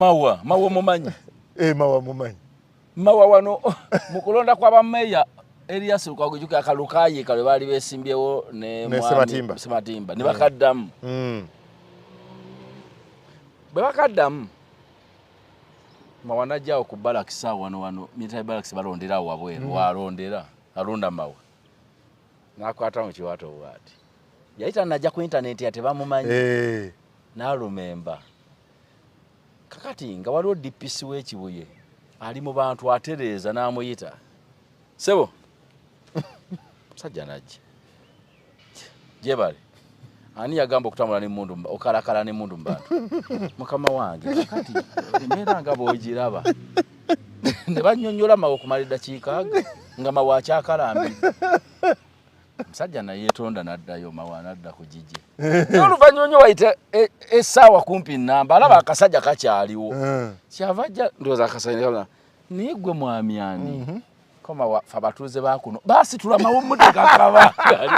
Mawa mumanyi. Mawa mumanyi. Mawa wano mukulonda kwa bameya Elias ukagujuka akalukaye kale bali besimbyewo ne Sematimba ne bakaddamu. Bwe bakaddamu Mawa najja okubala kisawa wano military barracks balondera wabweru walondera alonda Mawa. Nakwata mu kiwato bwati. Yaita najja ku internet yate bamumanyi. Na lumemba. Kakati nga waliwo DPC w'Ekibuye ali mu bantu atereza n'amuyita. Sebo. Sajja najje. Jebale. Ani yagamba okutambula n'emmundu okalakala n'emmundu mu bantu. Mukama wange kakati embeera nga bw'ogiraba. Ne bannyonnyola Mawa okumala eddakiika nga Mawa akyakalambi. Musajja naye yeetonda n'addayo Mawa n'adda ku gigi. N'oluvannyuma wayita essaawa kumpi nnamba alaba akasajja kakyaliwo. Kyava ajja ndowooza akasajja naye ggwe mwami ani? Ko Mawa fe abatuuze ba kuno baasitula Mawa ommuddeka akabagali.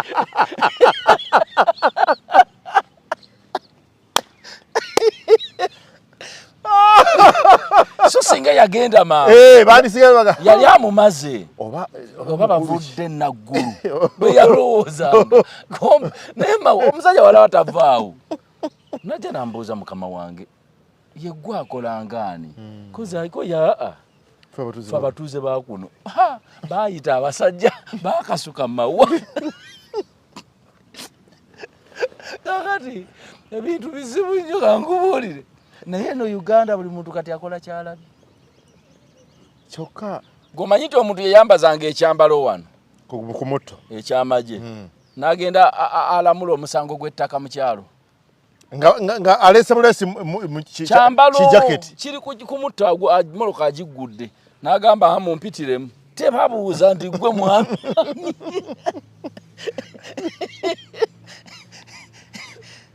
So singa yagenda Mawa. Bandisigaye baga. Yali amumaze. Oba bavudde naggulu. Bwe yalowooza. Naye Mawa omusajja wala atavaawo. Najja nambuuza mukama wange. Ye ggwe akola ngaani? Ko yaa. Fe abatuuze ba kuno. Baayita abasajja baakasuka Mawa. Kakati ebintu bizibu nnyo kankubuulire. Naye no Uganda buli muntu kati akola kyalabi. Kyokka gomanyi nti omuntu yeyambazanga ekyambalo wano ku mutto ekyamaje n'agenda alamula omusango gw'ettaka mu kyalo nga alese bulesi kyambalo kiri ku mutto moloka agiggudde n'agamba mumpitiremu tebabuuza nti ggwe mwami.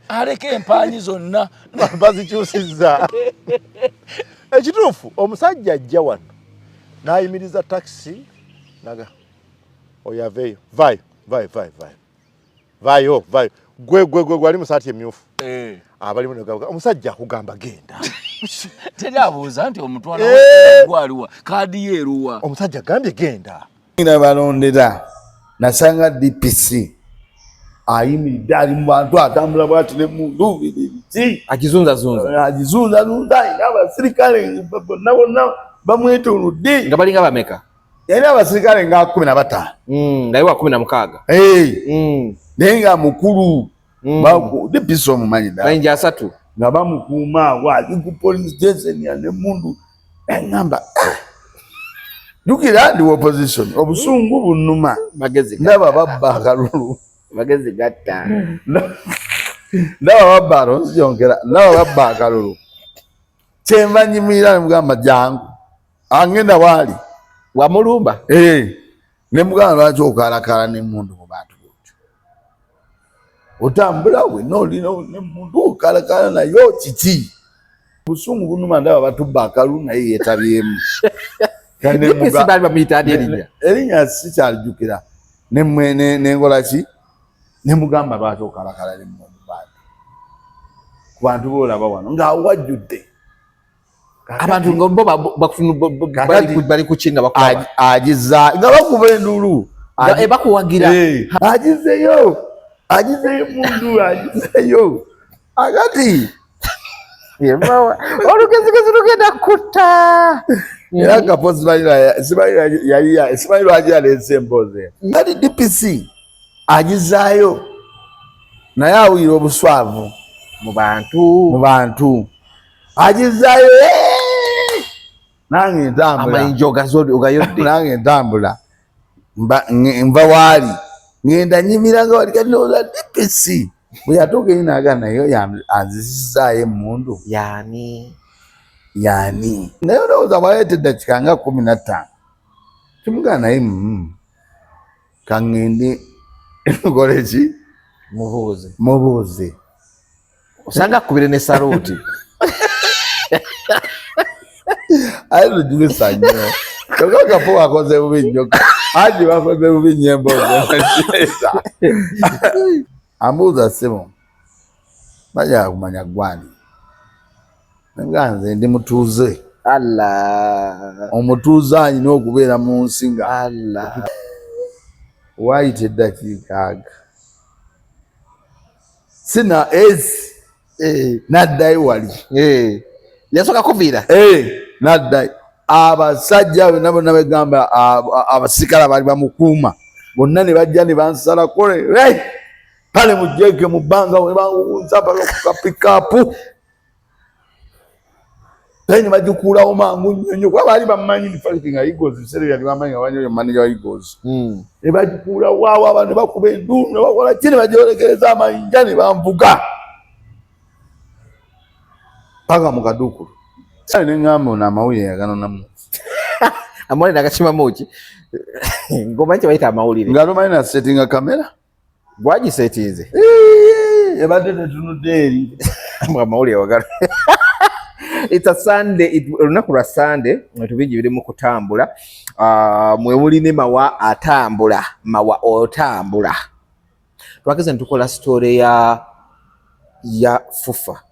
Aleke empanyi zonna bazikyusizza. Ekituufu omusajja ajja wano n'ayimiriza taxi naga oyaveeyo vayo gwe ali mu saati emyufu abalimu negaga omusajja akugamba genda. Teri abuuza nti omutwala gwaliwa kaadi yeeruwa. Omusajja agambye genda. Ina balondera nasanga DPC ayimiridde ali mu bantu atambula bwati n'emmundu agizunza n'abasirikale bonna bamwetoolodde nga balinga bameka. Yali abasirikale nga 15 nga iwa 16 naye nga mukulu DPC omumanyi ddala bayinja 3 nga bamukuuma wali ku police station ya n'emmundu engamba jukira ndi opposition obusungu bunnuma magezi ndaba babba akalulu magezi gatta ndaba babba alonziyongera ndaba babba akalulu kyenva nyimirira ne mugamba jangu angenda wali wamulumba ne mugamba lwaki okalakala n'emmundu mu bantu botyo otambula we n'olina n'emmundu okalakala nayo kiki busungu bunuma ndaba batubba akalulu naye yeetabyemu. DPC bali bamuyita erinnya sikyalijjukira nengola ki ne mugamba lwaki okalakala n'emmundu bantu ku bantu boolaba wano ng'awajjudde abantu ngombo bali kukinga bakuba agiza nga bakuba endulu bakuwagira agizeyo mundu agizeyo agati olugezigezi lugenda kutta era Kapo simanyi lwaki yaleese Emboozi ngati DPC agizaayo naye awulira obuswavu mu bantu agizaayo nange ntambula amayinja ogayodde nange ntambula nva waali ngenda nyimira nga wali kati ndowooza DPC bwe yatuuka eri naagana naye anzisizaayo emmundu yani naye ndowooza bwaleeta eddakiika nga 15 kimugana naye kaŋŋende nkole ki mubuuze osanga akubire ne saluuti aye lujugisa nnyo kyokka Kapo wakoze bubi nnyo anti wakoze bubi nnyo Emboozi ambuuza ssebo bajala kumanya gwani nganze ndi mutuuze Allah omutuuze alina okubeera mu nsi nga Allah wayita eddakiika aga sina ezi naddayo wali yasooka kuviira naddayo abasajja bonna bonna begamba abasirikale bali bamukuuma bonna ne bajja ne bansalako pale mujjeke mu bbanga we bawuunza paka ku kapikaapu ne bagikuulawo mangu nnyonnyo kuba baali bamanyi ni fighting Eagles biseera byali bamanyi abanyoyo manager wa Eagles ne bagikuulawo waawo abantu ne bakuba enduulu ne bakola ki ne bagyolekereza amayinja ne banvuga paka mu kaduukulu sale ne ŋŋamba ono amawulire yaganonamu amawulire nagakimamu ki ngomanyi kye bayita amawulire nga tomanyi na settinga kamera gwagisetinze ebadde tetunudde eri amawulire wagala It's a Sunday, olunaku lwa Sunday, tubingi biri mu kutambula. Mwe muli ne Mawa atambula, Mawa otambula. Twageze ntukola story ya Fufa.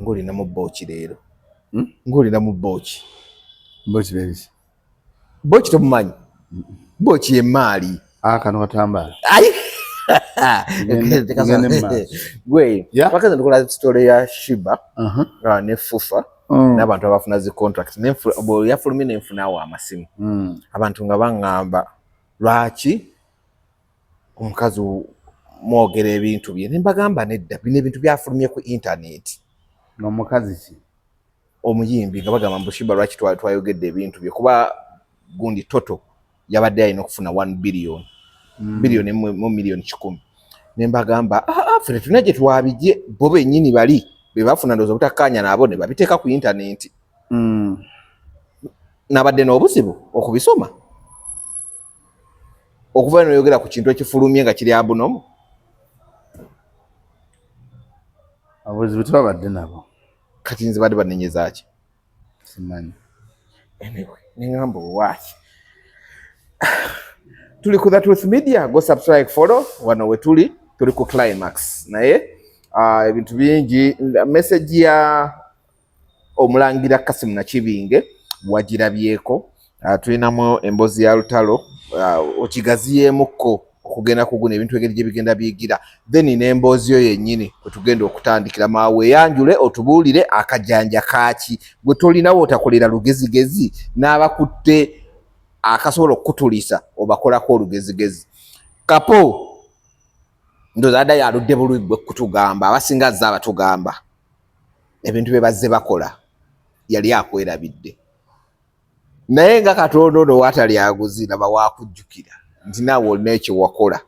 Ngoli na mubochi lero. Ngoli na mubochi. Mbochi bebisi. Bochi tomumanyi. Bochi emali. Kano katambala. Ai. Gwe twakaza ntukola story ya Shiba ne Fufa n'abantu abafuna zi contract yafulumye nenfunawo amasimu abantu nga baŋŋamba lwaki omukazi mwogera ebintu bye nembagamba nedda bino ebintu byafulumye ku internet n'omukazi ki omuyimbi nga bagamba mbu Shiba lwaki twayogedde ebintu bye kuba gundi toto yabadde alina okufuna 1 billion bilioni mu milioni 10 nembagamba ffe tuna gye twabijje bo bennyini bali be bafuna ndowooza obutakkaanya nabo ne babiteeka ku internet nabadde n'obuzibu okubisoma okuva noyogera ku kintu ekifulumye nga kiri abunomu abuzibu tebabadde nabo kati nze badde banenyezaki simanyi anyway neŋŋamba owaki tuli ku The Truth Media, go subscribe, follow, wano we tuli ku Climax. Naye ebintu bingi message ya omulangira Kasimu na Kibinge wagirabyeko tulinamu emboozi ya Lutalo okigaziyemukko okugenda kuguna ebintu egeri gye bigenda biyigira then n'emboozi yo yennyini kwe tugenda okutandikira maawe yanjule otubuulire akajanja kaaki gwe tolinawo otakolera lugezigezi n'abakutte akasobola okutulisa obakolako olugezigezi Kapo ndoza adda yaludde bulwi kutugamba abasinga azza abatugamba ebintu bye bazze bakola yali akwerabidde naye nga Katonda watali aguzira bawakujjukira nti naawe olina ekyo wakola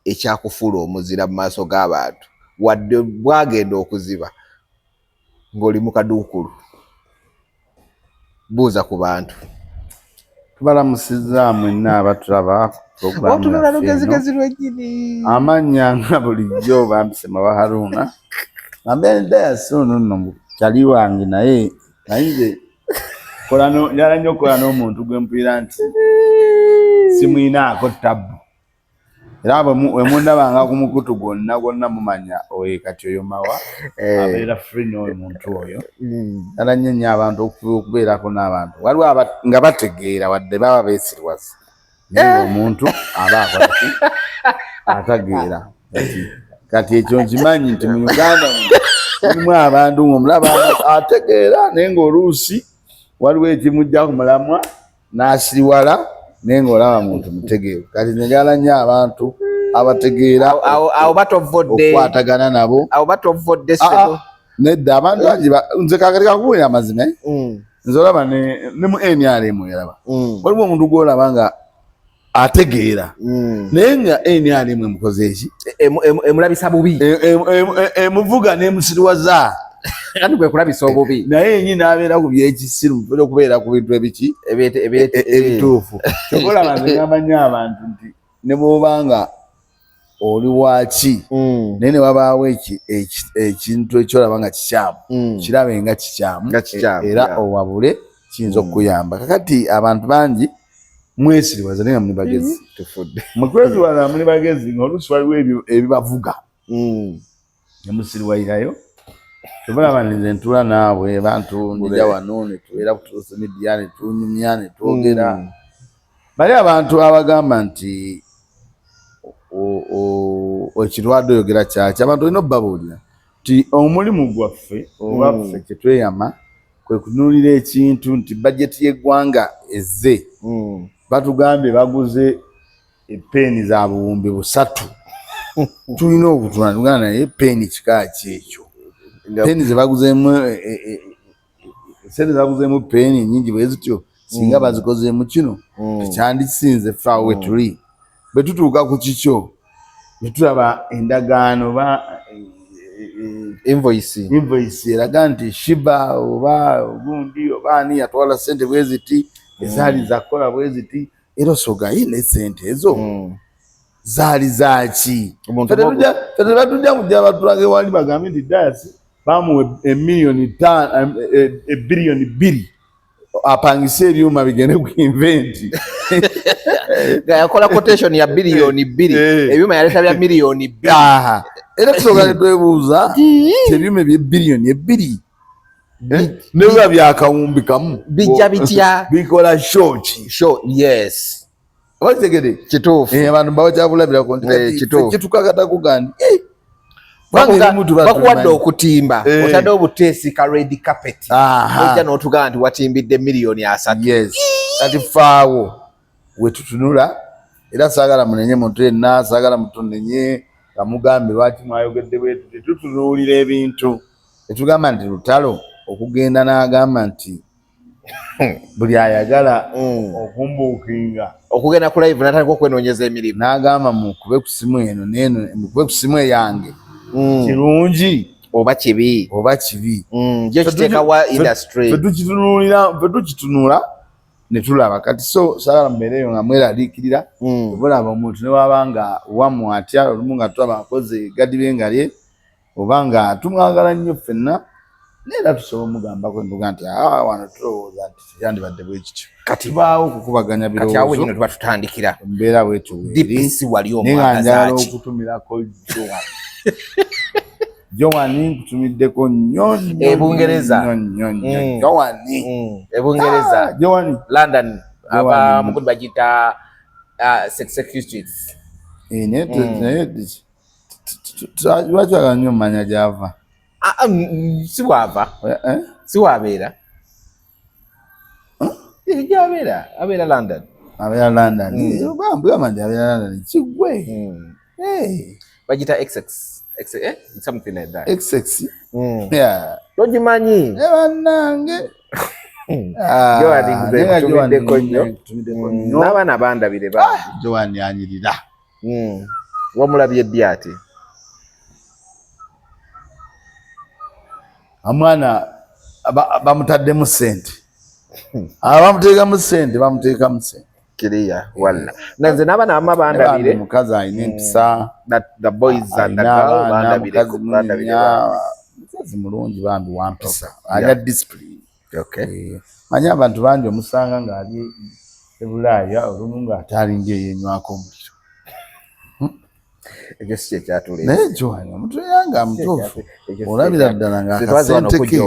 ekyakufuula omuzira mu maaso g'abantu wadde bwagenda okuziba ng'oli mu kaduukulu buuza ku bantu tubalamusizza mwenna abatulaba otunula lugezigezi lwennyini amannya nga bulijjo bampise Mawa Haruna ambe ndayasi ono nno kyali wange naye nze njala nnyo okukola n'omuntu gwe mpulira nti simwinaako tabbu era bwe mundabanga ku mukutu gwonna mumanya kati oyo Mawa abeera free n'oyo muntu oyo njala nnyo abantu okubeerako n'abantu waliwo nga bategeera wadde baba beesirwaza naye omuntu aba akolaki atageera kati ekyo nkimanyi nti mu Uganda mulimu abantu ng'omulaba ategeera naye ng'oluusi waliwo ekimujja ku mulamwa n'asiriwala naye ng'olaba muntu mutegeevu kati njagala nnyo abantu abategeera awo batovodde okukwatagana nabo awo batovodde sebo nedda abantu bangi nze kakati kakubuulira amazima nze olaba ne mu NRM yalaba waliwo omuntu gw'olaba nga ategeera naye nga NRM emukoze eki emulabisa bubi emuvuga n'emusiriwaza kandi kwe kulabisa obubi naye yennyini abeera ku byekisiru okubeera ku bintu ebiki ebituufu kyolaba nze ngamba nnyo abantu nti ne bw'obanga oli waki naye ne wabaawo ekintu ekyolaba nga kikyamu kirabe nga kikyamu era owabule kiyinza okukuyamba kakati abantu bangi mwesiriwaza naye nga muli bagezi mukwesiriwaza muli bagezi ng'oluusi waliwo ebibavuga ne musiriwayirayo tubula banize ntula naabwe bantu ndija wano ne tubeera ku social media ne tunyumya ne twogera bali abantu abagamba nti ekirwadde oyogera kyaki abantu olina obbabuulira nti omulimu gwaffe oba ffe kyetweyama kwe kutunuulira ekintu nti bajeti y'eggwanga ezze batugambye baguze epeeni za buwumbi 3 tulina okutunula naye peeni kika kyekyo peeni zebaguzeemu sente zaguzeemu peeni nyingi bwe zityo singa bazikozeemu kino tekyandisinze ffe awo we tuli bwe tutuuka ku kikyo ne tulaba endagaano ba invoice eraga nti shiba oba ogundi oba ani yatwala sente bwe ziti ezaali zakola bwe ziti era osogayine sente ezo zaali zaki batujja mujja batulage wali bagambe nti dayasi bamuwa ebbiliyoni 2 apangise ebyuma bigende ku inventi yakola quotation ya biliyoni 2 ebyuma yaleta bya miliyoni 2 era tusobola twebuuza ebyuma by'ebbiliyoni 2 nebwa byakawumbi kamu bijja bitya bikola shoki yes wategede kituufu abantu bawakyabulabirako nti kitukakata kugandi bakuwadde okutimba otadde obuteesi ka red carpet ojja n'otugamba nti watimbidde miliyoni 3 kati faawo wetutunula era saagala munenye muntu yenna saagala mutunenye bamugambe lwaki mwayogedde bwetu tetutunuulira ebintu etugamba nti Lutalo okugenda n'agamba nti buli ayagala okumbuukinga okugenda ku live natandika okwenoonyeza emirimu n'agamba mukube ku simu eno neno mukube ku simu eyange kirungi oba kibi gye kiteekawa industry fe tukitunula ne tulaba kati so saagala mbeereyo nga mweraliikirira obulaba omuntu ne waba nga wammwe atya olumu nga tulaba akoze gadi bengalye oba nga tumwagala nnyo ffenna neera tusobola omugambako entuga nti wano tulowooza nti yandibadde bwe kityo kati tubaawo okukubaganya birowoozo kati awo nyino tuba tutandikira embeera bwetyo DPC wali omwagaza njala okutumirako Jowani nkutumiddeko nnyo Ebungereza Jowani Ebungereza Jowani London aba mukudi bagita securities lwaki nnyo mmanya gy'ava si bwava si waabeera abeera London abeera London kigwe bagita something like that XX togimanyi bannange tumiddeko nnyo n'abaana bandabire bangi Jowani anyirira wamulabye ddi ate omwana bamutaddemu ssente bamuteekamu ssente kiriya walla nanze n'abaana bamma bandabire mukazi alina empisa the boys and the girls bandabire mukazi mulungi bambi wampisa alina discipline manyi abantu bangi omusanga ng'ali ebulaaya olumu ng'ataalinga eyenywako omuliro ekyo si kyekyatuleeta naye Jowani omuntu yanga mutuufu olabira ddala ng'akasente ke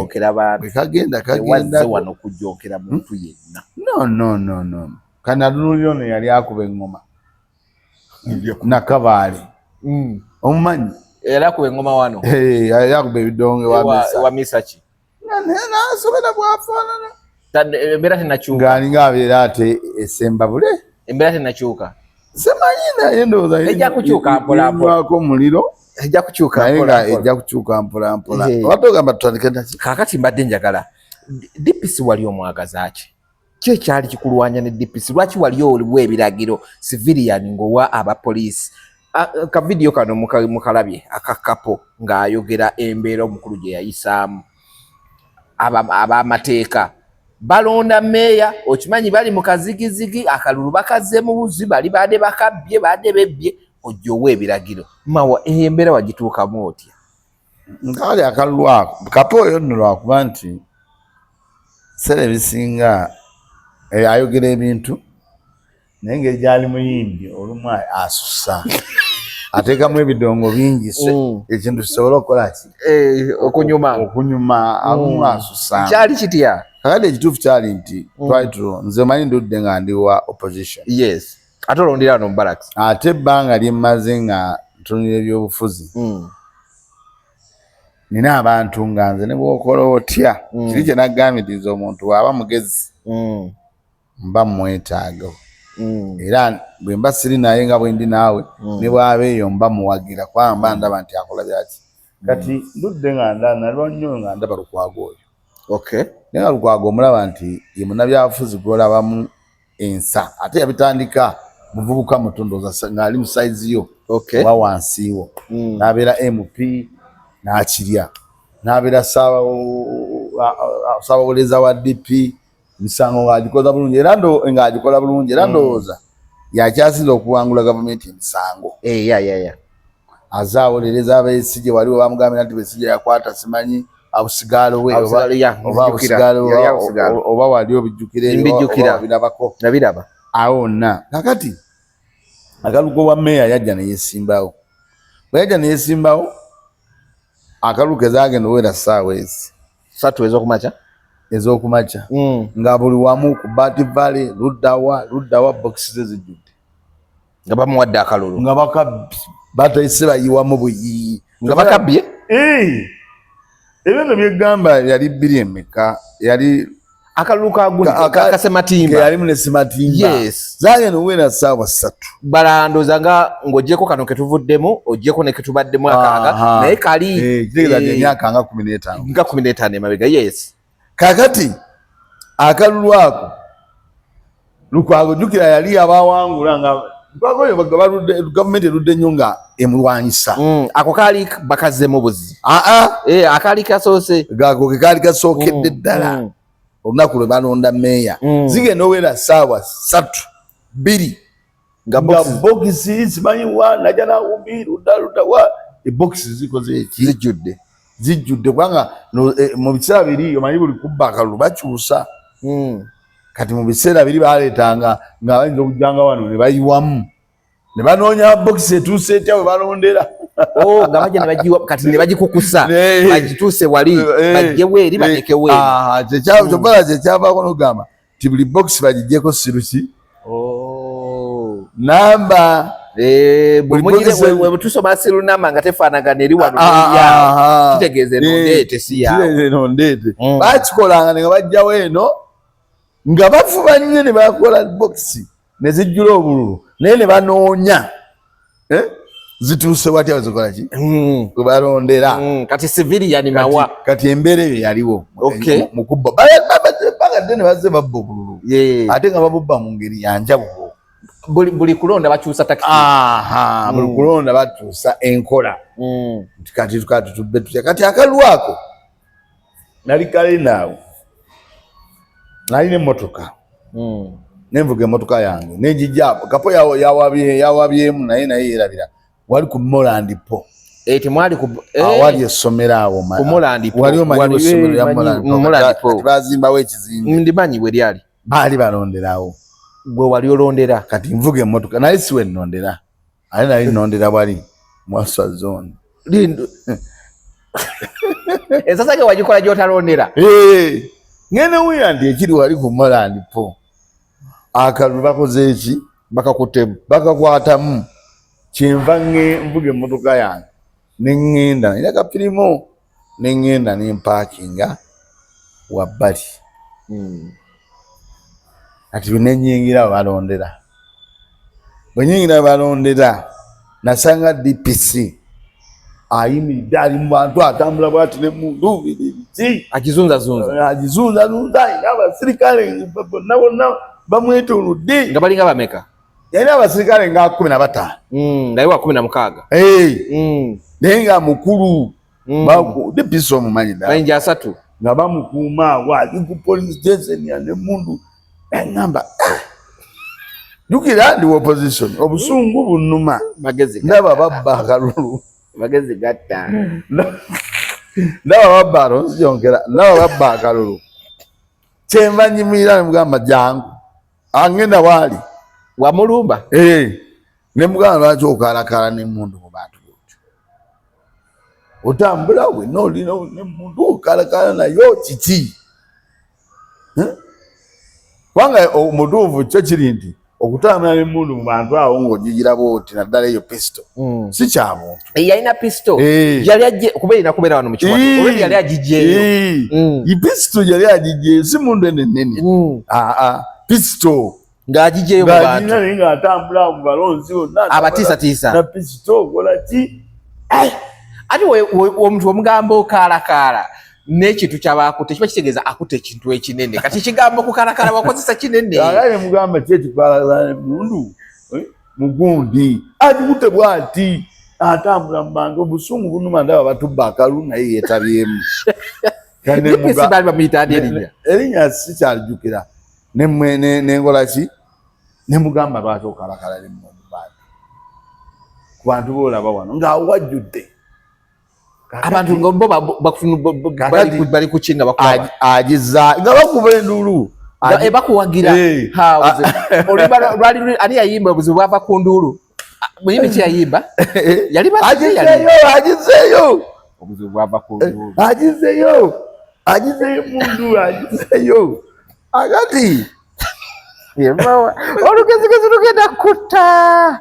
bwe kagenda wano okujookera muntu yenna no kanalulyo ono yali akuba eŋŋoma nakabaale omumanyi era akuba eŋŋoma wano yali akuba ebidonge wa misaki nasobera bwafaanana embeera tenakyuka ng'alinga abeera ate esemba bule embeera tenakyuka semanyi naye ndowooza ejja kukyuka mpolampola omuliro ejja kukyuka naye nga ejja kukyuka mpolampola obadde ogamba tutandike naki kaakati mbadde njagala DPC wali omwagaza ki kyo ekyali kikulwanya ne DPC lwaki wali oliwo ebiragiro civilian ng'owa abapoliisi ka vidiyo kano mukalabye akakapo ng'ayogera embeera omukulu gye yayisaamu ab'amateeka balonda meeya okimanyi bali mu kazigizigi akalulu bakazze mu buzi bali baade bakabbye baade bebbye ojja owa ebiragiro Mawa embeera wagituukamu otya ngaali akalulu ako Kapo oyo nno lwakuba nti sere ebisinga ayogera ebintu naye ngeri gyali muyimbi olumu asusa ateekamu ebidongo bingi ekintu kisobola okukola ki okunyuma alumu asusa kyali kitya kakati ekituufu kyali nti twalitiro nze manyi ndudde nga ndi wa opposition yes ate olondera wano mu barracks ate ebbanga lyemmaze nga ntunira ebyobufuzi nina abantu nga nze ne bwokola otya kiri kye naggambiriza omuntu waaba mugezi mba mwetaaga era bwe mba siri naye nga bwe ndi naawe ne bw'aba eyo mba muwagira kubanga mba ndaba nti akola byaki kati ndudde nga nalwa nnyo nga ndaba Lukwago oyo naye nga Lukwago omulaba nti ye munnabyabufuzi gw'olabamu ensa ate yabitandika muvubuka mutondooza ng'ali mu sayizi yo oba wansiiwo n'abeera MP n'akirya n'abeera ssaabawoleza wa DP misango ng'agikola bulungi era ng'agikola bulungi era ndowooza yakyasinza okuwangula gavumenti emisango azaawolereza abeesigye waliwo bamugambira nti Besigye yakwata simanyi abusigaalo we oba wali obijjukira nabiraba awo wonna kakati akalugo wa meeya yajja ne yeesimbawo bwe yajja ne yeesimbawo akalugo ezaagenda owera ssaawa ezi 3 ez'okumakya nga buli wamu ku Bati Valley luddawa bokisi zijjudde nga bamuwadde akalulu nga batayise bayiwamu buyiyi nga bakabbye ebyo byeggamba yali 2 emeka yali akalulu kasematimba yalimu ne sematimba zaagenda owera ssaawa 3 balandoza nga ng'ogyeko kano ketuvuddemu ogyeko ne ketubaddemu akaaga naye kali kitegeeza nti emyaka nga 15 emabega kakati akalulu ako Lukwago jjukira yali abawangula nga Lukwago oyo gavumenti erudde nnyo nga emulwanyisa ako kaali bakazzemu buzi akaali kasoose gako ke kaali kasookedde ddala olunaku lwe balonda meeya zigenda owera ssaawa 2 nga bokisi simanyiwa najja nawumbi luddawa ebokisi zikoze eki zijjudde kubanga mu biseera biri omanyi buli kubba akalulu bakyusa kati mu biseera biri baleetanga nga bayinza okujjanga wano ne bayiwamu ne banoonya bokisi etuuse etya bwe balondera nga bajja nebagiwa kati ne bagikukusa bagituuse wali bajjewo eri batekewo kyokkola kyekyavaako n'ogamba ti buli bokisi bagijjeko siruki namba webutusoma siru namba nga tefaanagana eri wano kitegeeza enondeete si enondeete bakikolanga ne nga bajjawo eno nga bafuba nnyo ne bakola bokisi ne zijjula obululu naye ne banoonya zituuse watya bazikola ki kwe balondera kati civilian mawa kati embeera eyo yaliwo mu kubba bagadde ne bazze babba obululu ate nga babubba mu ngeri yanjawulo buli kulonda bakyusa takiti buli kulonda batuusa enkola kati tubbe tutya kati akalulu ako nali kale naawe nali n'emmotoka nenvuga emmotoka yange nenjijjaako Kapo yawabyemu naye yerabira wali ku Moland po wali essomero awo wali omanyi essomero ya Moland po bazimbawo ekizimbe ndimanyi bwe lyali baali balonderawo gwe wali olondera kati nvuga emmotoka naye siwe nnondera ate nali nnondera bwali Mwaswa zone ensasa ge wagikola gy'otalondera ngene wira nti ekiri wali ku Moland po akalulu bakoze eki bakakwatamu kyenva nvuga emmotoka yange neŋŋenda nina kapirimu neŋŋenda nempakinga wabbali kati nenyingira balondera bwe nyingira balondera nasanga DPC ayimiridde ali mu bantu atambula bwati n'emundu agizunzazunza n'abasirikale bonna bamwetoolodde nga balinga bameka yalina abasirikale nga 15 naye wa 16 naye nga mukulu DPC omumanyi mayinja 3 nga bamukuuma wali ku police station n'emundu engamba jukira ndi opposition obusungu bunnuma ndaba babba akalulu magezi gatta ndaba babba akalulu ndaba babba akalulu kyenva nyimirira ne mugamba jangu angenda waali wamulumba ne mugamba lwaki okalakala n'emmundu mu bantu botyo otambula we n'olina n'emmundu okalakala nayo kiki kubanga omutuufu kyo kiri nti okutambula n'emmundu mu bantu awo ng'ogigiraba oti naddala eyo pisito si kya muntu yalina pisito yali ajje kuba erina kubeera wano mu kiwatu olwedi yali agijjeeyo pisito yali agijjeeyo si mundu enenene pisito ng'agijjeeyo mu bantu naye ng'atambula mu balonzi bonna abatiisatiisa na pisito okola ki ate omuntu omugamba okaalakaala n'ekintu ky'abaakute kiba kitegeeza akutta ekintu ekinene kati kigambo kukalakala bakozesa kinene alaye mugamba ki ekikwalakala mundu mugundi agikutte bw'ati atambula mu bantu obusungu bunuma ndaba batubba akalu naye yeetabyemu DPC baali bamuyita ani erinnya sikyalijjukira nengola ki ne mugamba lwaki okalakala limu mu bantu ku bantu boolaba wano ng'awajjudde abantu ngombo bali kukinga bakuba agiza nga bakuba enduulu bakuwagira lwali ani yayimba obuzibu bwava ku nduulu muyimbi ki yayimba yali agizeeyo obuzibu bwava ku nduulu agizeeyo mundu agizeeyo agati olugezigezi lugenda kutta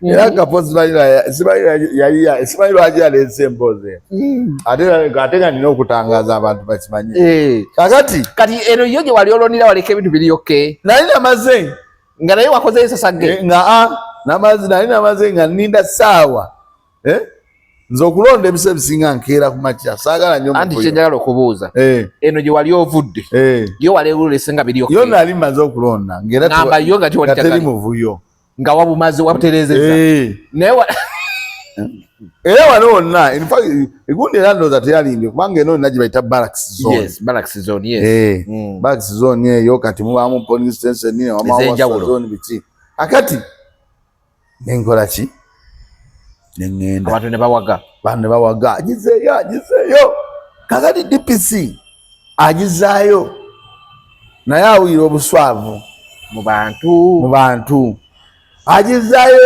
era Kapo simanyi lwaki yaleese emboozi ate nga nina okutangaza abantu bakimanye kakati kati eno yo gye wali olonera waleka ebintu biriyoke nali namaze nga naye wakozeyo sasage nali namaze nga nninda ssaawa nze okulonda ebisa ebisinga nkeera ku makya saagala nnyo anti kyenjagala okubuuza eno gye wali ovudde yo wali olese nga biryoke yo nali maze okulonda ngamba yo nga teri muvuyo nga wabumaze wabuterezeza naye era wano wonna egundi era ndowooza teyalimbye kubanga eno nina gye bayita barracks zone barracks zone eyo kati mubaamu polling station zone biki akati nenkola ki nengenda abantu ne bawaga agizeeyo kakati DPC agizaayo naye awuyira obuswavu mu bantu agizaayo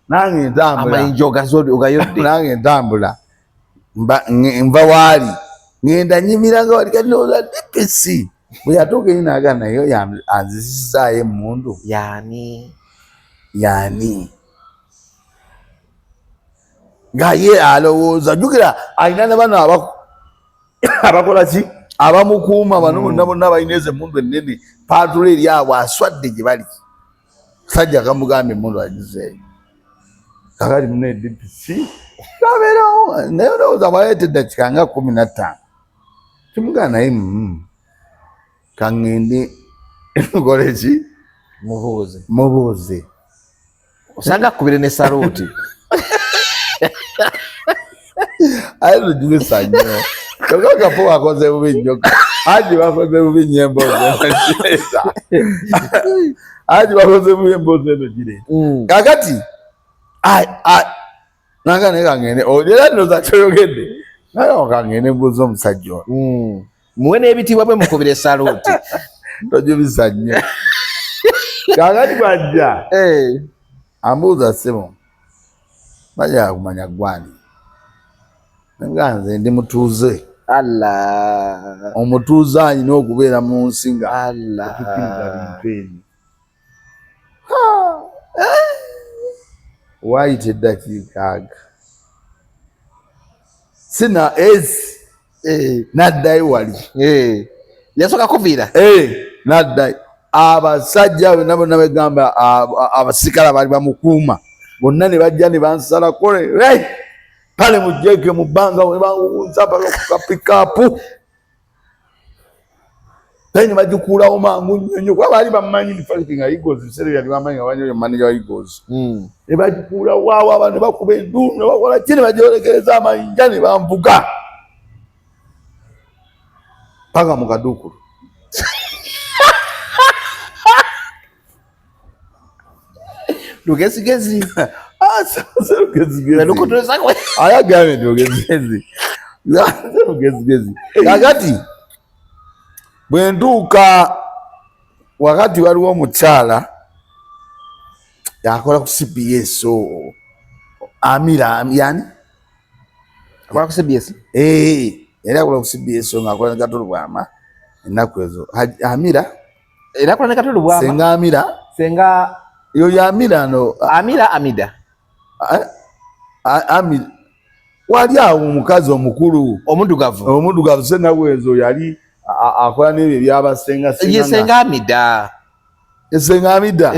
nange ntambula amayinja ogayodde nange ntambula nva waali ngenda nyimira nga wali kati nooza DPC bwe yatuuka eyo naaga naye anzisizaayo emmundu yani nga ye alowooza jjukira alina ne bano abakola ki abamukuuma bano bonna balina ezo emmundu ennene paatula eri awo aswadde gye bali sajja kamugamba emmundu agizeeyo kakati mune DPC kabeerawo naye olowooza bwaleeta eddakiika nga 15 kimugamba naye kaŋŋende nkole ki mubuuze osanga akubire ne saluuti aye lujulisa nnyo kyokka Kapo wakoze bubi nnyo anti bakoze bubi nnyo emboozi anti bakoze bubi emboozi eno gireeta kakati nanga naye kaŋŋende era ndowooza kyoyogedde naye kaŋŋende mbuuza omusajja ono muwe n'ebitiibwa bwe mukubire saluuti tojubisa nnyo kakati bwajja ambuuza ssimu bajala kumanya gwani nga nze ndi mutuuze omutuuze alina okubeera mu nsi nga okukiriza bintu ebyo waayita eddakiika aga sina naddayo wali yasooka kuviira naddayo abasajja bonna bonna begamba abasirikale baali bamukuuma bonna ne bajja ne bansala kole pale mujjeke mu bbanga ne banguza paka ku kapikaapu ne bagikuulawo mangu nnyo nnyo kuba baali bamanyi difakiti nga Eagles biseera byali bamanyi nga banyo manager wa Eagles ne bagikuulawo waawo abantu ne bakuba enduulu ne bakola ki ne bagyolekereza amayinja ne banvuga paka mu kaduukulu lugezigezi ayagambye nti lugezigezi lugezigezi kakati bwe ntuuka wakati waliwo omukyala yakola ku CBS Amira yani akola ku CBS era akola ku CBS ng'akola ne Katulu Bwama ennaku ezo Amira era akola ne Katulu Bwama senga Amira senga yo ya Amira no Amira Amida Amira wali awo omukazi omukulu omudugavu sennaku ezo yali akola n'ebyo byabasenga senga Amida senga Amida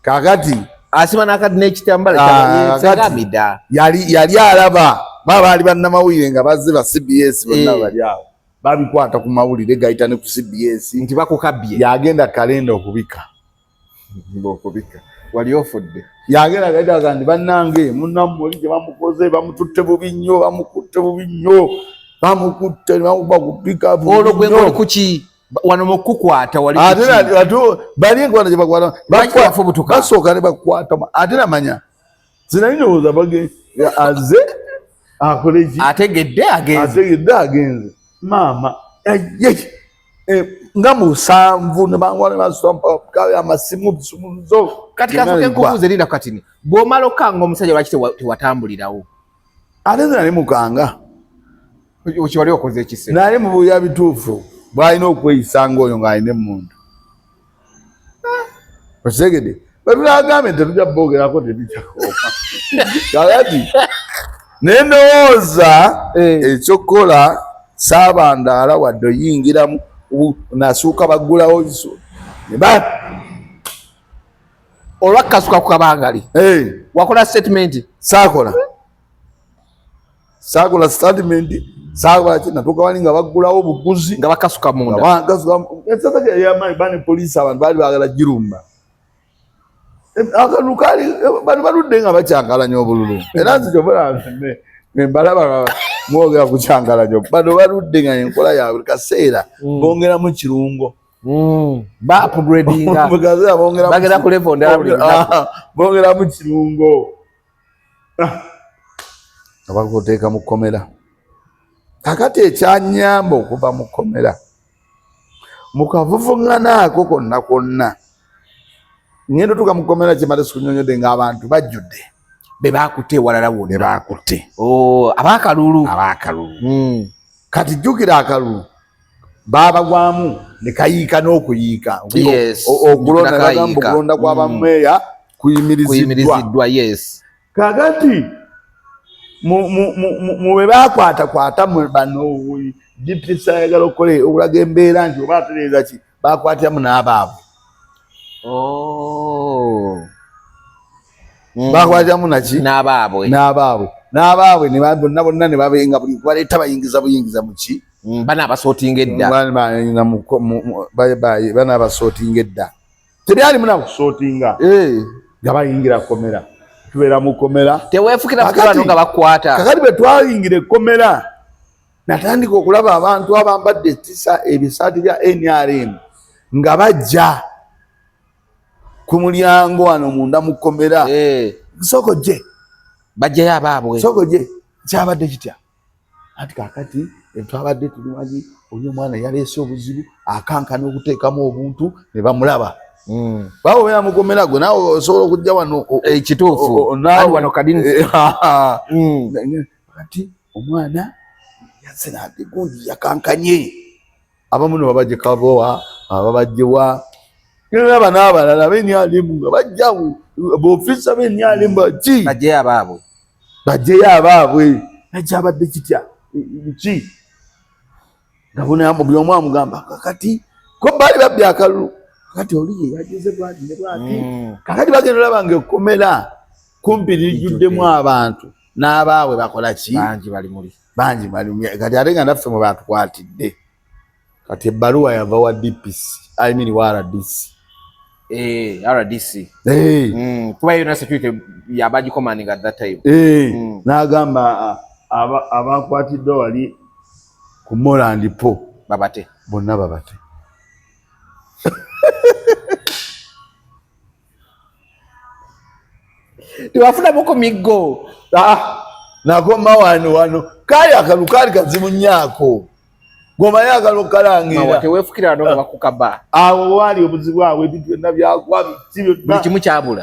kakati asima nakati n'ekitambala senga Amida yali alaba baali bannamawulire nga bazze ba CBS bonna bali awo babikwata ku mawulire gayita ne ku CBS nti bakukabye yagenda kalenda okubika wali ofudde yagenda gaita kandi bannange munnamuli gye bamukoze bamututte bubi nnyo bamukutte bubi nnyo bamukutte bamukuba kupika olwo gwe ngoli kuki wano mukukwata wali kuki ate bali enkwata gye bakwata basooka ne bakwata ate namanya zinalinowoza bage aze akole ki ategedde agenze maama nga musanvu ne bangwala basompa amasimu bisumuzo kati kafuke nkubuuze linda katini bw'omala okanga omusajja lwaki tewatambulirawo ate nali mukanga kiwali okoze ekise nali mu buya bituufu bwalina okweyisanga oyo ng'alina emuntu osegede bwetulagambe tetujja bogerako tebikyakoma kakati naye ndowooza ekyokukola saabandaala wadde oyingiramu nasuuka baggulawo olwakasuka ku kabangali wakola statement saakola statement saakola ki natuuka bali nga baggulawo obuguzi nga bakasuka munda ensasa yamaanyi bane poliisi abantu baali baagala girumba akantu kaali bano baludde nga bakyankalanya obululu era nzi kyobalaba nembalaba mwogera ku kyankalanya bano baludde nga enkola ya buli kaseera bongeramu kirungo bagera ku level bongeramu kirungo abakuteeka mu kkomera kakati ekyanyamba okuva mu kkomera mukavuvuŋŋana ako konna konna ngendo tuka mu kkomera kimale sikunyonyodde ng'abantu bajjudde bebakutte ewalala wonna bakutte abakalulu kati jjukira akalulu babagwamu ne kayiika n'okuyiika okulonda kw'abameeya kuyimiriziddwa kakati mu bwe bakwatakwata bano DPC ayagala okole okulaga embeera nti oba atereeza ki bakwatiramu n'abaabwe bakwatiramu naki n'abaabwe bonna bonna ne babenga baleeta bayingiza muki bana abasootinga edda tebyalimu nakusootinga nga bayingira kkomera tubeera mu kkomera teweefukira bano nga bakwata kakati bwe twayingira ekkomera natandika okulaba abantu abambadde ebisaati bya NRM nga bajja ku mulyango wano munda mu kkomera soko gye bajjayo abaabwe soko gye kyabadde kitya ati kakati twabadde tuliwagi oyo omwana yaleese obuzibu akankana okuteekamu obuntu ne bamulaba bawobeera mu kkomera gwe naawe osobola okujja wano ekituufu wano kadini kati omwana yasenadde gundi yakankanye abamu ne babajje Kabowa ababajjewa naba n'abalala b'enyalimu nga bajjawo bofiisa b'enyalimu baki bajjeyo abaabwe nakyabadde kitya ki nga buli omu amugamba kakati ko baali babbye akalulu kakati oli ye yageze bwati ne bwati kakati bagenda olaba ekkomera kumpi lijjuddemu abantu n'abaabwe bakola ki bangi bali kati ate nga naffe mwe batukwatidde kati ebbaluwa yava wa DPC wa RDC kuba yona security yabagicommanding at that time n'agamba abakwatiddwa wali ku Moland po babate bonna babate tewafunamuko miggo nakoma wano kali akalu kali kazibu nnyako goma yagalo kalangira Mawa tewefukira no bakukaba awo wali obuzibu awo ebintu byonna byakwa bitibyo buli kimu kyabula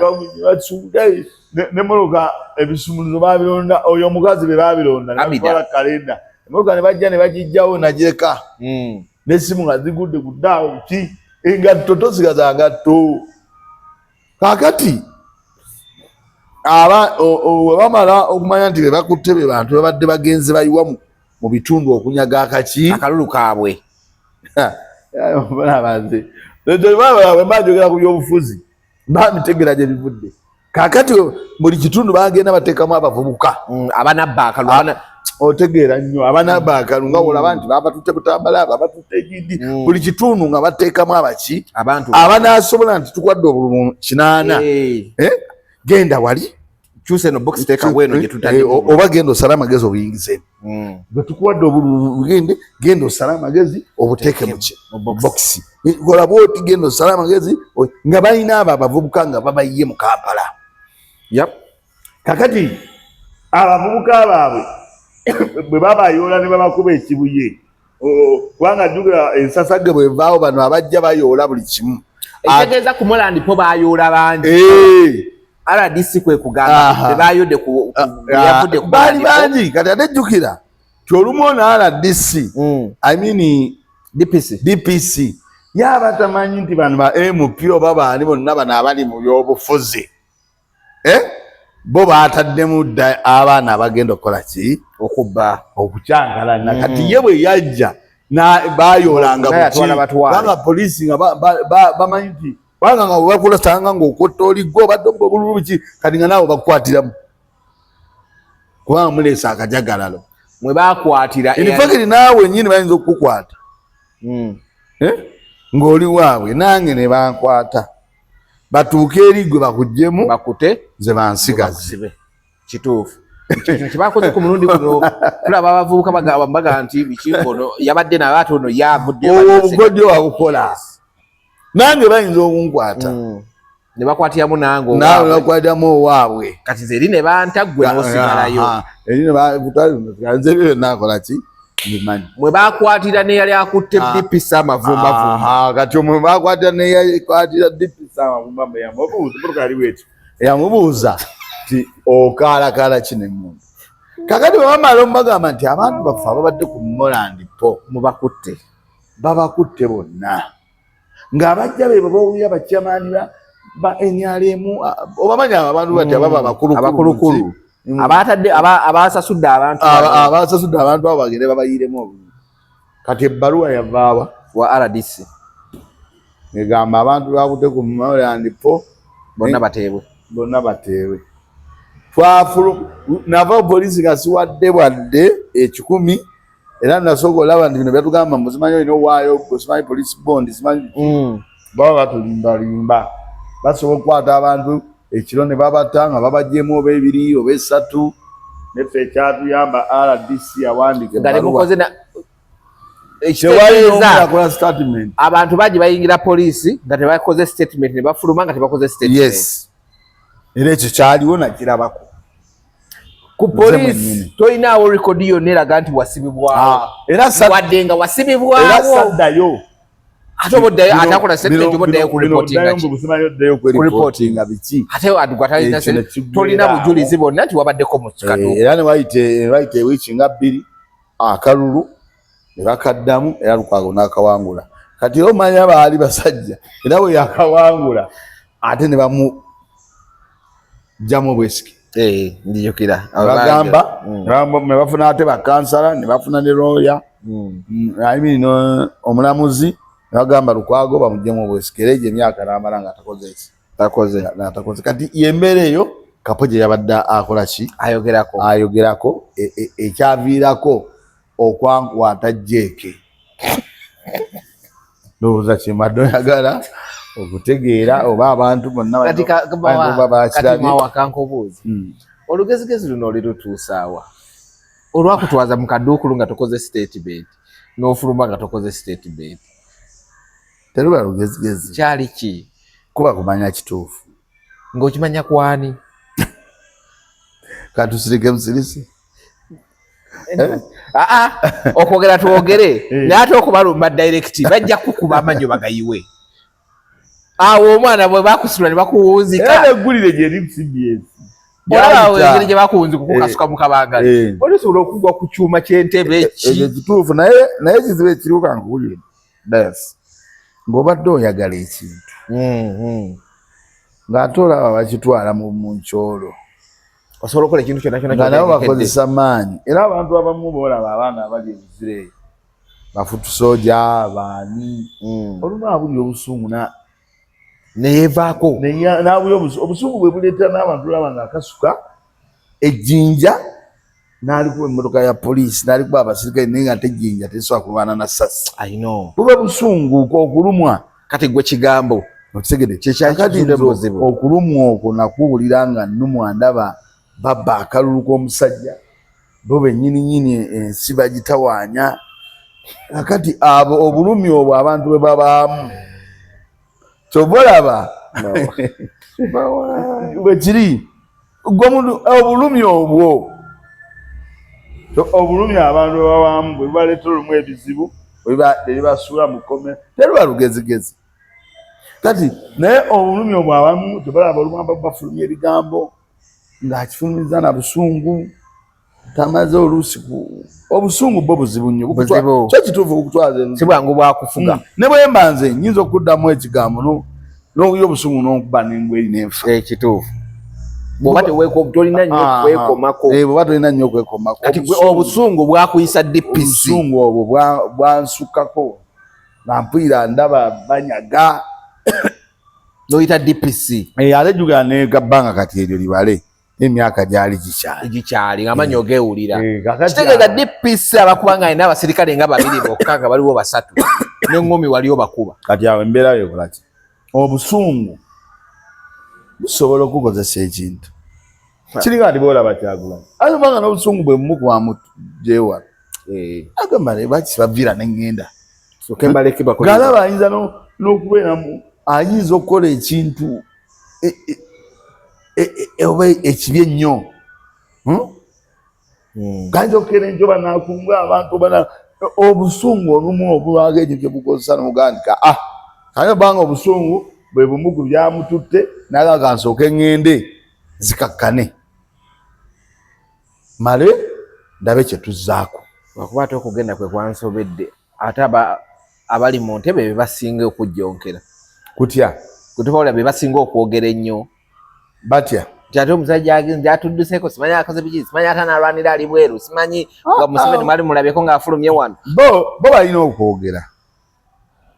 ne moloka ebisumuluzo babironda oyo omukazi be babironda nakola kalenda moloka ne bajja ne bagijjawo najeka nesimu nga zigudde kuddawo ki engatto tosigaza ngatto kakati webamala okumanya nti bebakutte be bantu babadde bagenze bayiwa mu bitundu okunyaga akaki akalulu kaabwe banabanze bembanjogera ku byobufuzi bamitegera gye bivudde kakati buli kitundu bagenda bateekamu abavubuka abanabba akalulu otegeera nnyo abanabba akalulu nga olaba nti babatutte kutambala abo abatutte egindi buli kitundu nga bateekamu abaki abanaasobola nti tukwadde obululu 8 genda wali chuse no box teka weno je tutali oba genda osala amagezi obuyingize gwe tukwadde obululu genda osala amagezi obuteeke mu box gola bwoti genda osala amagezi nga balina abo abavubuka nga babayiye mu Kampala kakati abavubuka baabwe bwe babayoola ne babakuba ekibuye kubanga jjukira ensasage bwevaawo bano abajja bayoola buli kimu etegeeza ku Moland po bayoola bangi RDC kwe kugamba bebayodde ku yavudde ku bali bangi kati atejjukira kyolumu ono RDC I mean DPC yaba tamanyi nti bano ba MP oba baani bonna bano abali mu byobufuzi bo baataddemu dda abaana abagenda okukola ki okubba okucyankalana kati ye bwe yajja bayoolanga banga poliisi nga bamanyi nti banga nga bakulasanga ng'okotta oliggo obadde obululu ki kati nga naawe bakukwatiramu kubanga muleesa akajagalalo mwe bakwatira infakiri naawe nnyini bayinza okukukwata ng'oli waabwe nange ne bankwata batuuke eri gwe bakuggyemu bakute ze bansigaze kituufu ekyo kyebakoze ku mulundi guno tulaba abavubuka baga nti bikinkono yabadde nabaate ono yavudde obugodyo wabukola nange bayinza okunkwata ne bakwatiramu nange nawe bakwatiramu owaabwe kati ze eri ne bantaggwe n'osigalayo eri ne bakutanze byo nakola ki mbimanyi mwe bakwatira neyali akutte DPC amavumbavumba kati omwe bakwatira neyakwatira DPC amavumbavumba yamubuuza ti okaalakaala ki nemmundu kakati bwe bamala omubagamba nti abantu baffe ababadde ku Moland po mubakutte babakutte bonna ng'abajja be babawulira bakyamaani ba NRM obamanya abantu bati ababa abakulukulu abatadde abasasudde abantu abo bagende babayiremu obululu kati ebbaluwa yavaawa wa RDC egamba abantu bakutte ku Moland po bonna bateebwe nava poliisi nga siwadde bwadde 10 era nasooka olaba nti bino byatugamba muzimanyi olina owaayo simanyi police bond simanyi baba batulimbalimba basobola okukwata abantu ekiro ne babata nga babajjemu oba 2 oba 3 neffe ekyatuyamba RDC awandike abantu baji bayingira poliisi nga tebakoze statement ne bafuluma nga tebakoze statement era ekyo kyaliwo nakirabako ku poliisi toyinaawo rekodi yonna eraga nti wasibibwawo wadde nga wasibibwawo era saddayo ate oboddayo atakola statement oboddayo ku reportinga biki ate adugwatalina tolina bujulizi bonna nti wabaddeko mu kikaduuka era ne bayita ewiiki nga 2 akalulu ne bakaddamu era Lukwago n'akawangula kati omanya baali basajja era bwe yakawangula ate ne bamu jamu bwesiki ndijukira bagamba ne bafuna ate bakansala ne bafuna ne lawyer I mean omulamuzi ne bagamba Lukwago bamuggyemu obwesiki era egyo emyaka n'amala nga atakoze kati yembeera eyo Kapo gye yabadde akola ki ayogerako ekyaviirako okwankwata jeeke ndowooza kimadde oyagala okutegeera oba abantu bonna kati Mawa kankobuuzi olugezigezi luno olirutuusaawa olwakutwaza mu kaduukulu nga tokoze statement n'ofuluma nga tokoze statement teruba lugezigezi kyali ki kuba kumanya kituufu ng'okimanya kwani katusirike musirisi okwogera twogere naate okubalumba direct bajja kukuba amanyo bagayiwe awo omwana bwe bakusula ne bakuwunzika eggulire gye eri CBS olaba engeri gye bakuwunzika okukasuka mu kabangala olisobola okugwa ku kyuma ky'entebe ekyo kituufu naye kizibu ekiriwo kankuwulire das ng'obadde oyagala ekintu ng'ate olaba bakitwala mu nkyolo osobola okukola ekintu kyonna kyonna nga nabo bakozesa maanyi era abantu abamu boolaba abaana abali ebizire bafutusooja baani olumu abuli obusungu neyevaako nabuli obusungu bwe buleetera n'abantu olaba ng'akasuka ejjinja n'alikuba emmotoka ya poliisi n'alikuba abasirikale naye nga tejjinja tesobola kulwana na ssasi buba busungu okulumwa kati gwe kigambo okitegede okulumwa okwo nakuwulira nga nnumwa ndaba babba akalulu k'omusajja bo bennyininyini ensi bagitawaanya akati abo obulumi obwo abantu bwe babaamu kyobalaba bwe kiri obulumi obwo abantu bwe babaamu bwe bibaleetera olumu ebizibu ebibasuula mu kkomera teruba lugezigezi kati naye obulumi obwo abamu tebalaba olumu bafulumya ebigambo ng'akifulumiza na busungu tamaze oluusi obusungu bwo buzibu nnyo kyo kituufu okutwaza si bwangu bwakufuga ne bwe mba nze nnyinza okuddamu ekigambo n'okuya obusungu n'okuba n'engweri n'enfa ekituufu bw'oba tolina nnyo okwekomako bw'oba tolina nnyo okwekomako kati obusungu bwakuyisa DPC obusungu obwo bwansukkako nampulira ndaba banyaga noyita DPC ate jjukira ne gabbanga kati eryo libale emyaka gyali gikyali ng'amanyi ogeewulira kitegeeza DPC abakuba nga alina abasirikale nga babiri bokka nga baliwo basatu n'eŋŋomi waliwo bakuba kati awo embeera yekolaki obusungu busobola okukozesa ekintu kiringa nti boolaba Kyagulanyi ate kubanga n'obusungu bwe bumukubamu gyewala agamba bakisibavira neŋŋenda galaba ayinza n'okubeeramu ayinza okukola ekintu oba ekibi ennyo gayinza okukeera enjoba nakunga abantu obusungu olumu obulwaga ekyo kye bukozesa n'ogandika kale banga obusungu bwe bumu ku byamututte n'agaga nsooke eŋŋende zikakkane male ndabe kye tuzzaako lwakuba ate okugenda kwe kwansobedde ate abali mu ntebe be basinga okujjonkera kutya kutubaola be basinga okwogera ennyo batya nti ate omusajja agenze atudduseeko simanyi akoze biki simanyi ate analwanira ali bweru simanyi nga Museveni mwali mulabyeko ng'afulumye wano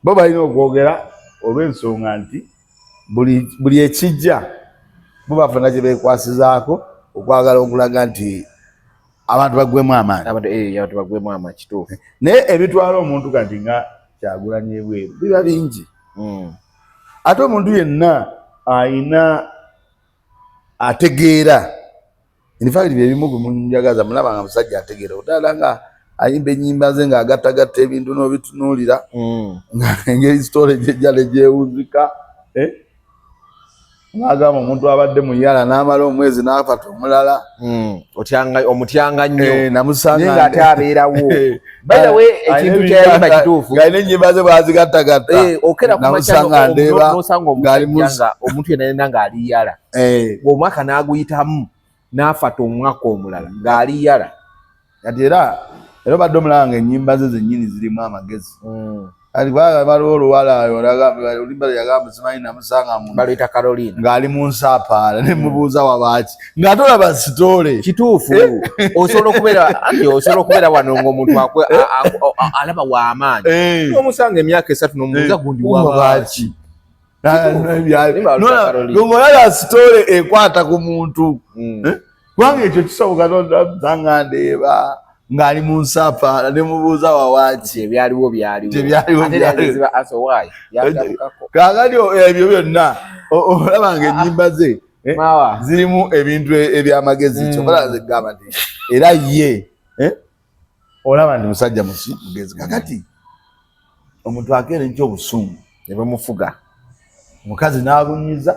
bo balina okwogera olw'ensonga nti buli ekijja bo bafuna gye beekwasizaako okwagala okulaga nti abantu bagwemu amaanyi kituufu naye ebitwala omuntu kati nga Kyagulanyi ebweru biba bingi ate omuntu yenna ayina ategeera infact byebimu bimunjagaza mulaba nga musajja ategeera otala nga ayimba ennyimba ze ng'agattagatta ebintu n'obitunuulira engeri storage ejjala egyewunzika n'agamba omuntu abadde mu yala n'amala omwezi n'afata omulala omutyanga nnyo namusanga nga ate abeerawo bayiwe ekintu kyayimba kituufu ng'alina ennyimba ze bwazigattagatta okera kumanosanga omuntu yenna ng'ali yala omwaka n'aguyitamu n'afata omwaka omulala ng'ali yala kati era obadde omulaba ng'ennyimba ze zennyini zirimu amagezi kati baliwo oluwala olimbala yagamba simanyi namusanga baluyita Caroline ng'ali mu nsaapaala ne mubuuza wabaaki ng'ate olaba sitoole kituufu osobola okubeera wano ng'omuntu alaba w'amaanyi omusanga emyaka 3 n'omubuuza gundi wabaaki ng'olaba sitoole ekwata ku muntu kubanga ekyo kisoboka nosanga ndeeba ngali mu nsaapaala ne mubuuza wawaaki ebyaliwo kaakati ebyo byonna olaba nga ennyimba ze zirimu ebintu ebyamagezi kyokola zegamba nti era ye olaba nti musajja mugezi kakati omuntu akeera ekyobusungu ne bamufuga omukazi n'abunyiza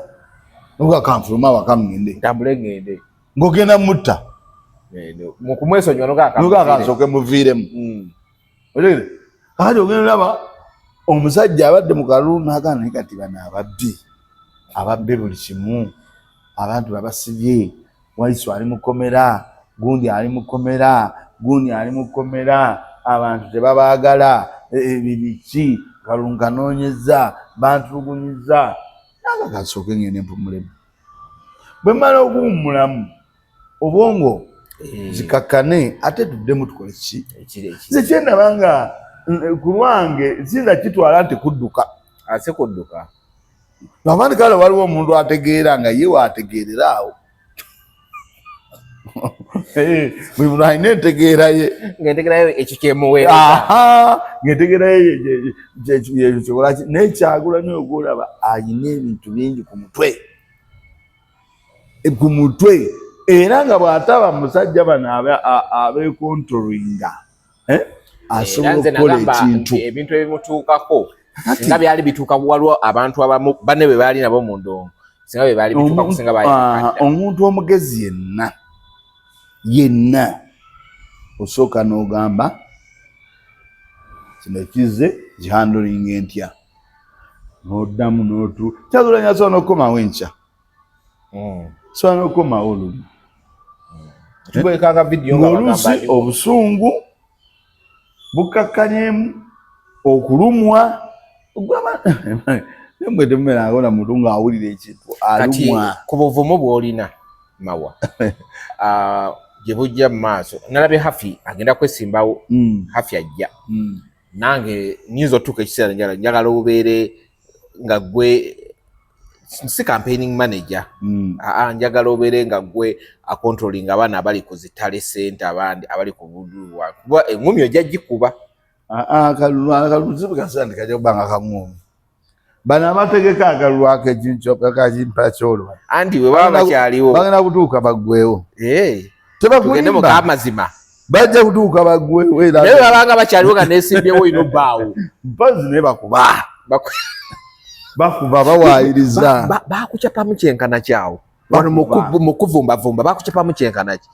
nokuga kanfuluma awaka mugende ntambule ngende ng'ogenda mutta mu kumwesonyiwa nokakansooke muviiremu otegere kati ogenda olaba omusajja abadde mu kalulu n'agaana naye kati bano ababbe buli kimu abantu babasibye Waiswa ali mu kkomera gundi ali mu kkomera abantu tebabaagala ebibiki kalulu kanoonyeza bantulugunyiza nakakansooke ngende mpumulemu bwe mmala okuwummulamu obwongo zikakkane ate tuddemu tukole ki nze kyendaba nga ku lwange sinza kitwala nti kudduka ase kudduka abandi kale waliwo omuntu ategeera nga ye waategeerera awo buli muntu alina entegeeraye ng'entegeerayo ekyo kyemuweereza ng'entegeeraye ekyo kyokolaki naye Kyagulanyi ogwolaba alina ebintu bingi ku mutwe era nga bw'ataba musajja bano abeekontrolinga asobola okukola ekintu ebintu ebimutuukako singa byali bituuka waliwo abantu abamu banne bwe baali nabo mu ndongo singa bwe baali bituuka kusinga baali omuntu omugezi yenna osooka n'ogamba kino kize gihandolinga entya n'oddamu n'otu Kyagulanyi asobola n'okukomawo enkya sobola n'okukomawo olumu ng'oluusi obusungu bukakkanyemu okulumwa mbwe temubeera ngona muntu ng'awulira ekintu alumwa ku buvumu bw'olina Mawa gye bujja mu maaso nalabye Hafi agenda kwesimbawo Hafi ajja nange nyinza otuuka ekiseera njagala obeere nga gwe si campaigning manager njagala obeere nga gwe acontrolling abaana abali ku zitale sente abandi abali ku budulwa kuba engumi ojja gikuba kalulu zibukasandi kajja kubanga kaŋŋoomi bano abategeka akalulu akakimpa kyolwa anti we baba bakyaliwo bagenda kutuuka baggwewo tugende mu kamazima bajja kutuuka baggwewo naye babanga bakyaliwo nga neesimbyewo ino bbaawo mpozi naye bakuba bawaayiriza bakucapamu kyenkana kyawo wano mu kuvumbavumba bakucapamu kyenkana ki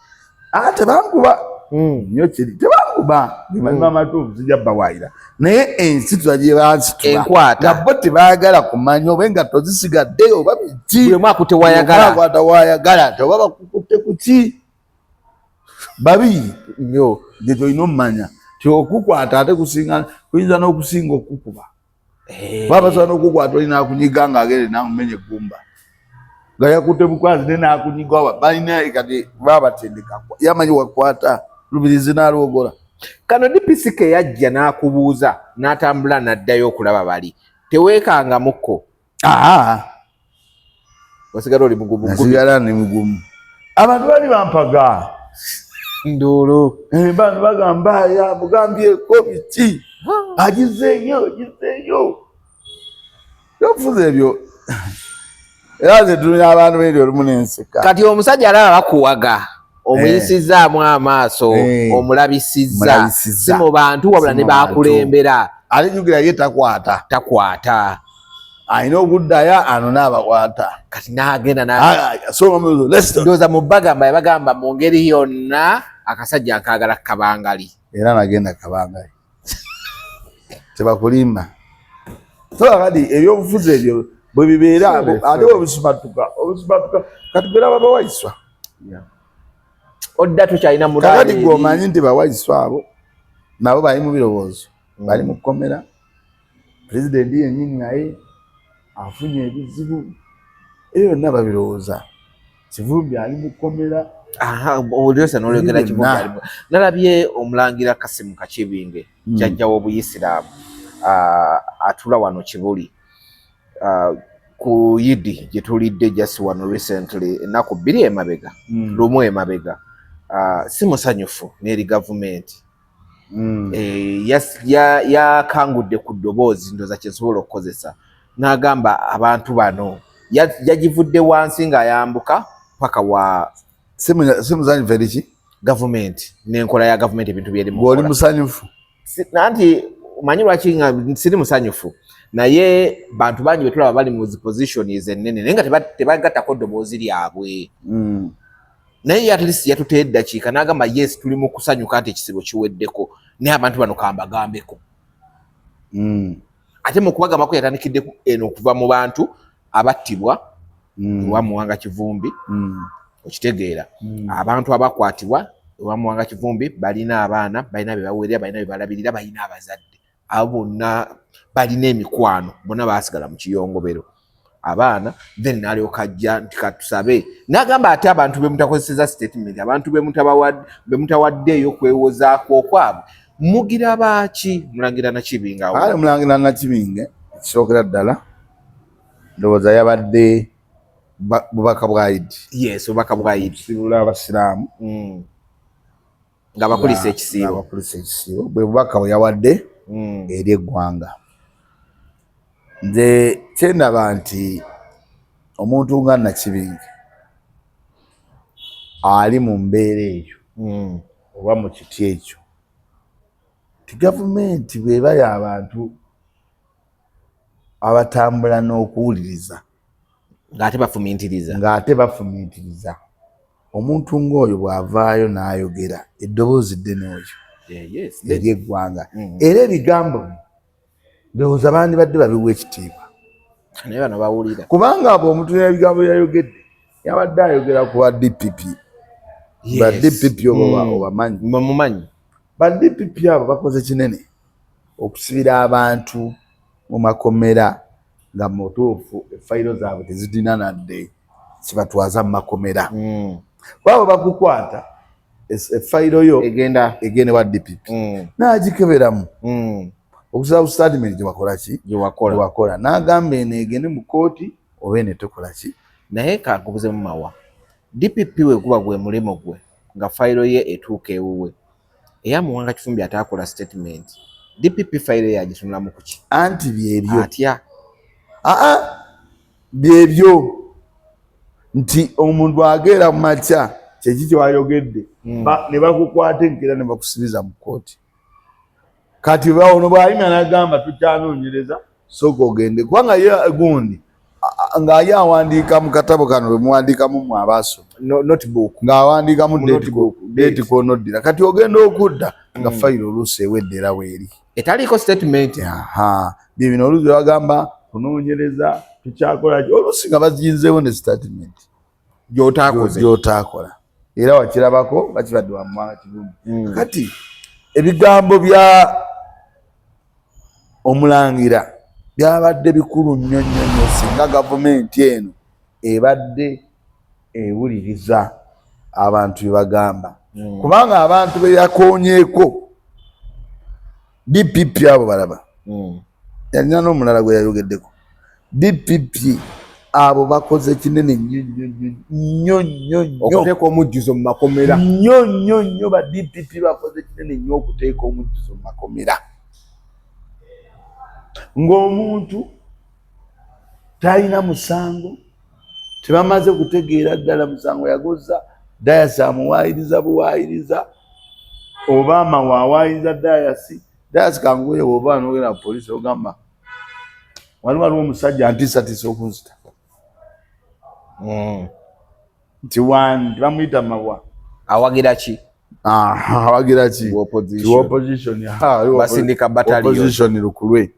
tebankuba nnyo kiri tebankuba ngemalima amatuufu zijja bawaayira naye ensi twagyebazitula nabo tebaagala kumanya oba engatto zisigadde oba biki mwakute wayagala wayagala te oba bakukutte kuki babiri nnyo gye tolina omumanya ti okukwata ate kuyinza n'okusinga okukuba babasobola n'okukwata olina akunyiga ng'agende n'amumenya eggumba nga yakutte bukwazi ne n'akunyiga balina kati babatendeka yamanyi wakwata lubirizi n'alwogola kano DPC ke yajja n'akubuuza n'atambula n'addayo okulaba bali teweekangamukko osigala oli mugumu sigala ni mugumu abantu bali bampaga nduulu bano bagamba yamugambyeko biki agizeeyo yofuza ebyo era nze tulina abantu beri olumu n'enseka kati omusajja alaba bakuwaga omuyisizaamu amaaso omulabisizza si mu bantu wabula ne bakulembera alijjukira ye takwata alina obuddayo ano n'abakwata kati n'agenda ndowooza mu bagamba mu ngeri yonna akasajja akaagala kabangali era nagenda kabangali tebakulimba so kati ebyobufuzi ebyo bwe bibeera ate obusumatuka katugera babawaiswa odda tukyalina kakati gwomanyi nti bawaiswa abo nabo bali mu birowoozo bali mu kkomera pulezidenti yennyini naye afunye ebizibu ebyo byonna babirowooza Kivumbi ali mu kkomera olyosa n'olyogera Kivumbi alimu nalabye omulangira Kasimu Kakibinge jjajja w'Obuyisiraamu atula wano Kibuli ku Yidi gye tulidde just wano recently ennaku bbiri emabega lumu emabega si musanyufu n'eri gavumenti yakangudde ku ddoboozi ndooza kyesobola okukozesa n'agamba abantu bano yagivudde wansi ng'ayambuka paka wa simuzanyufu eriki gavumenti n'enkola ya gavumenti ebintu byerimu ng'oli musanyufu nanti omanyi lwaki nga siri musanyufu naye bantu bangi betulaba bali mu position ennene naye nga tebagattako ddoboozi lyabwe naye at least yatuteye eddakiika n'agamba yes tuli mu kusanyuka nti ekisibo kiweddeko naye abantu bano kambagambeko ate mu kubagamako yatandikidde eno okuva mu bantu abattibwa ewa Muwanga Kivumbi okitegeera abantu abakwatibwa ewa Muwanga Kivumbi balina abaana balina bye baweerera balina bye balabirira balina abazadde abo bonna balina emikwano bonna baasigala mu kiyongobero abaana then n'alyoka ajja nti katusabe n'agamba ate abantu be mutakozeseza statement abantu be mutawaddeeyo kwewozaako okwabwe mugira baaki Mulangira Nakibinge awo Mulangira Nakibinge kisookera ddala ndowooza yabadde bubaka bwa Idi yes bubaka bwa Idi sibula abasiraamu nga bakulisa ekisiibo bwe bubaka bwe yawadde eri eggwanga nze kyendaba nti omuntu nga Nakibinge ali mu mbeera eyo oba mu kiti ekyo ti gavumenti bweba y'abantu abatambula n'okuwuliriza ng'ate bafumintiriza omuntu ng'oyo bw'avaayo n'ayogera eddoboozi ddene oyo eri eggwanga era ebigambo ndowooza bandibadde babiwa ekitiibwa naye bano bawulira kubanga abo omuntu ebigambo yayogedde yabadde ayogera ku ba DPP ba DPP obamanyi ba DPP abo bakoze kinene okusibira abantu mu makomera nga mutuufu efayiro zaabwe tezidina nadde kibatwaza mu makomera babo bakukwata efayiro yo egende wa DPP n'agikeberamu okusaba statement gyewakola n'agamba eno egende mu kooti oba eno tekola ki naye kagubuze mu Mawa DPP we guba gwe mulimo gwe nga fayiro ye etuuka ewuwe eya Muwanga Kivumbi ataakola statement DPP fayiro ye agitunulamu kuki anti byebyo atya byebyo nti omuntu ageera mu makya kyeki kyewayogedde ne bakukwata enkera ne bakusibiza mu kooti kati ono bw'ayina n'agamba tukyanoonyereza sooka ogende kubanga ye gundi ng'aye awandiika mu katabo kano bwe muwandiikamu mu abaaso notebook ng'awandiikamu date konoddira kati ogenda okudda nga fayiro oluusi ewedde era weeri etaliiko statement bye bino oluusi bagamba kunoonyereza tukyakolaki oluusi nga bazinzeewo ne statement gy'otaakola era wakirabako bakibadde wa Muwanga Kivumbi kati ebigambo bya Omulangira byabadde bikulu nnyo nnyo singa gavumenti eno ebadde ewuliriza abantu bye bagamba kubanga abantu be yakoonyeeko DPP abo balaba yalina n'omulala gwe yayogeddeko DPP abo bakoze kinene nnyo okuteeka omujjuzo mu makomera nnyo ba DPP bakoze kinene nnyo okuteeka omujjuzo mu makomera ng'omuntu talina musango tebamaze kutegeera ddala musango yagoza dayasi amuwaayiriza buwaayiriza oba Mawa awaayiriza dayasi kanguye bw'oba n'ogenda ku poliisi ogamba waliwo omusajja antiisatiisa okunzita nti wandi bamuyita Mawa awagira ki basindika battalion lukulwe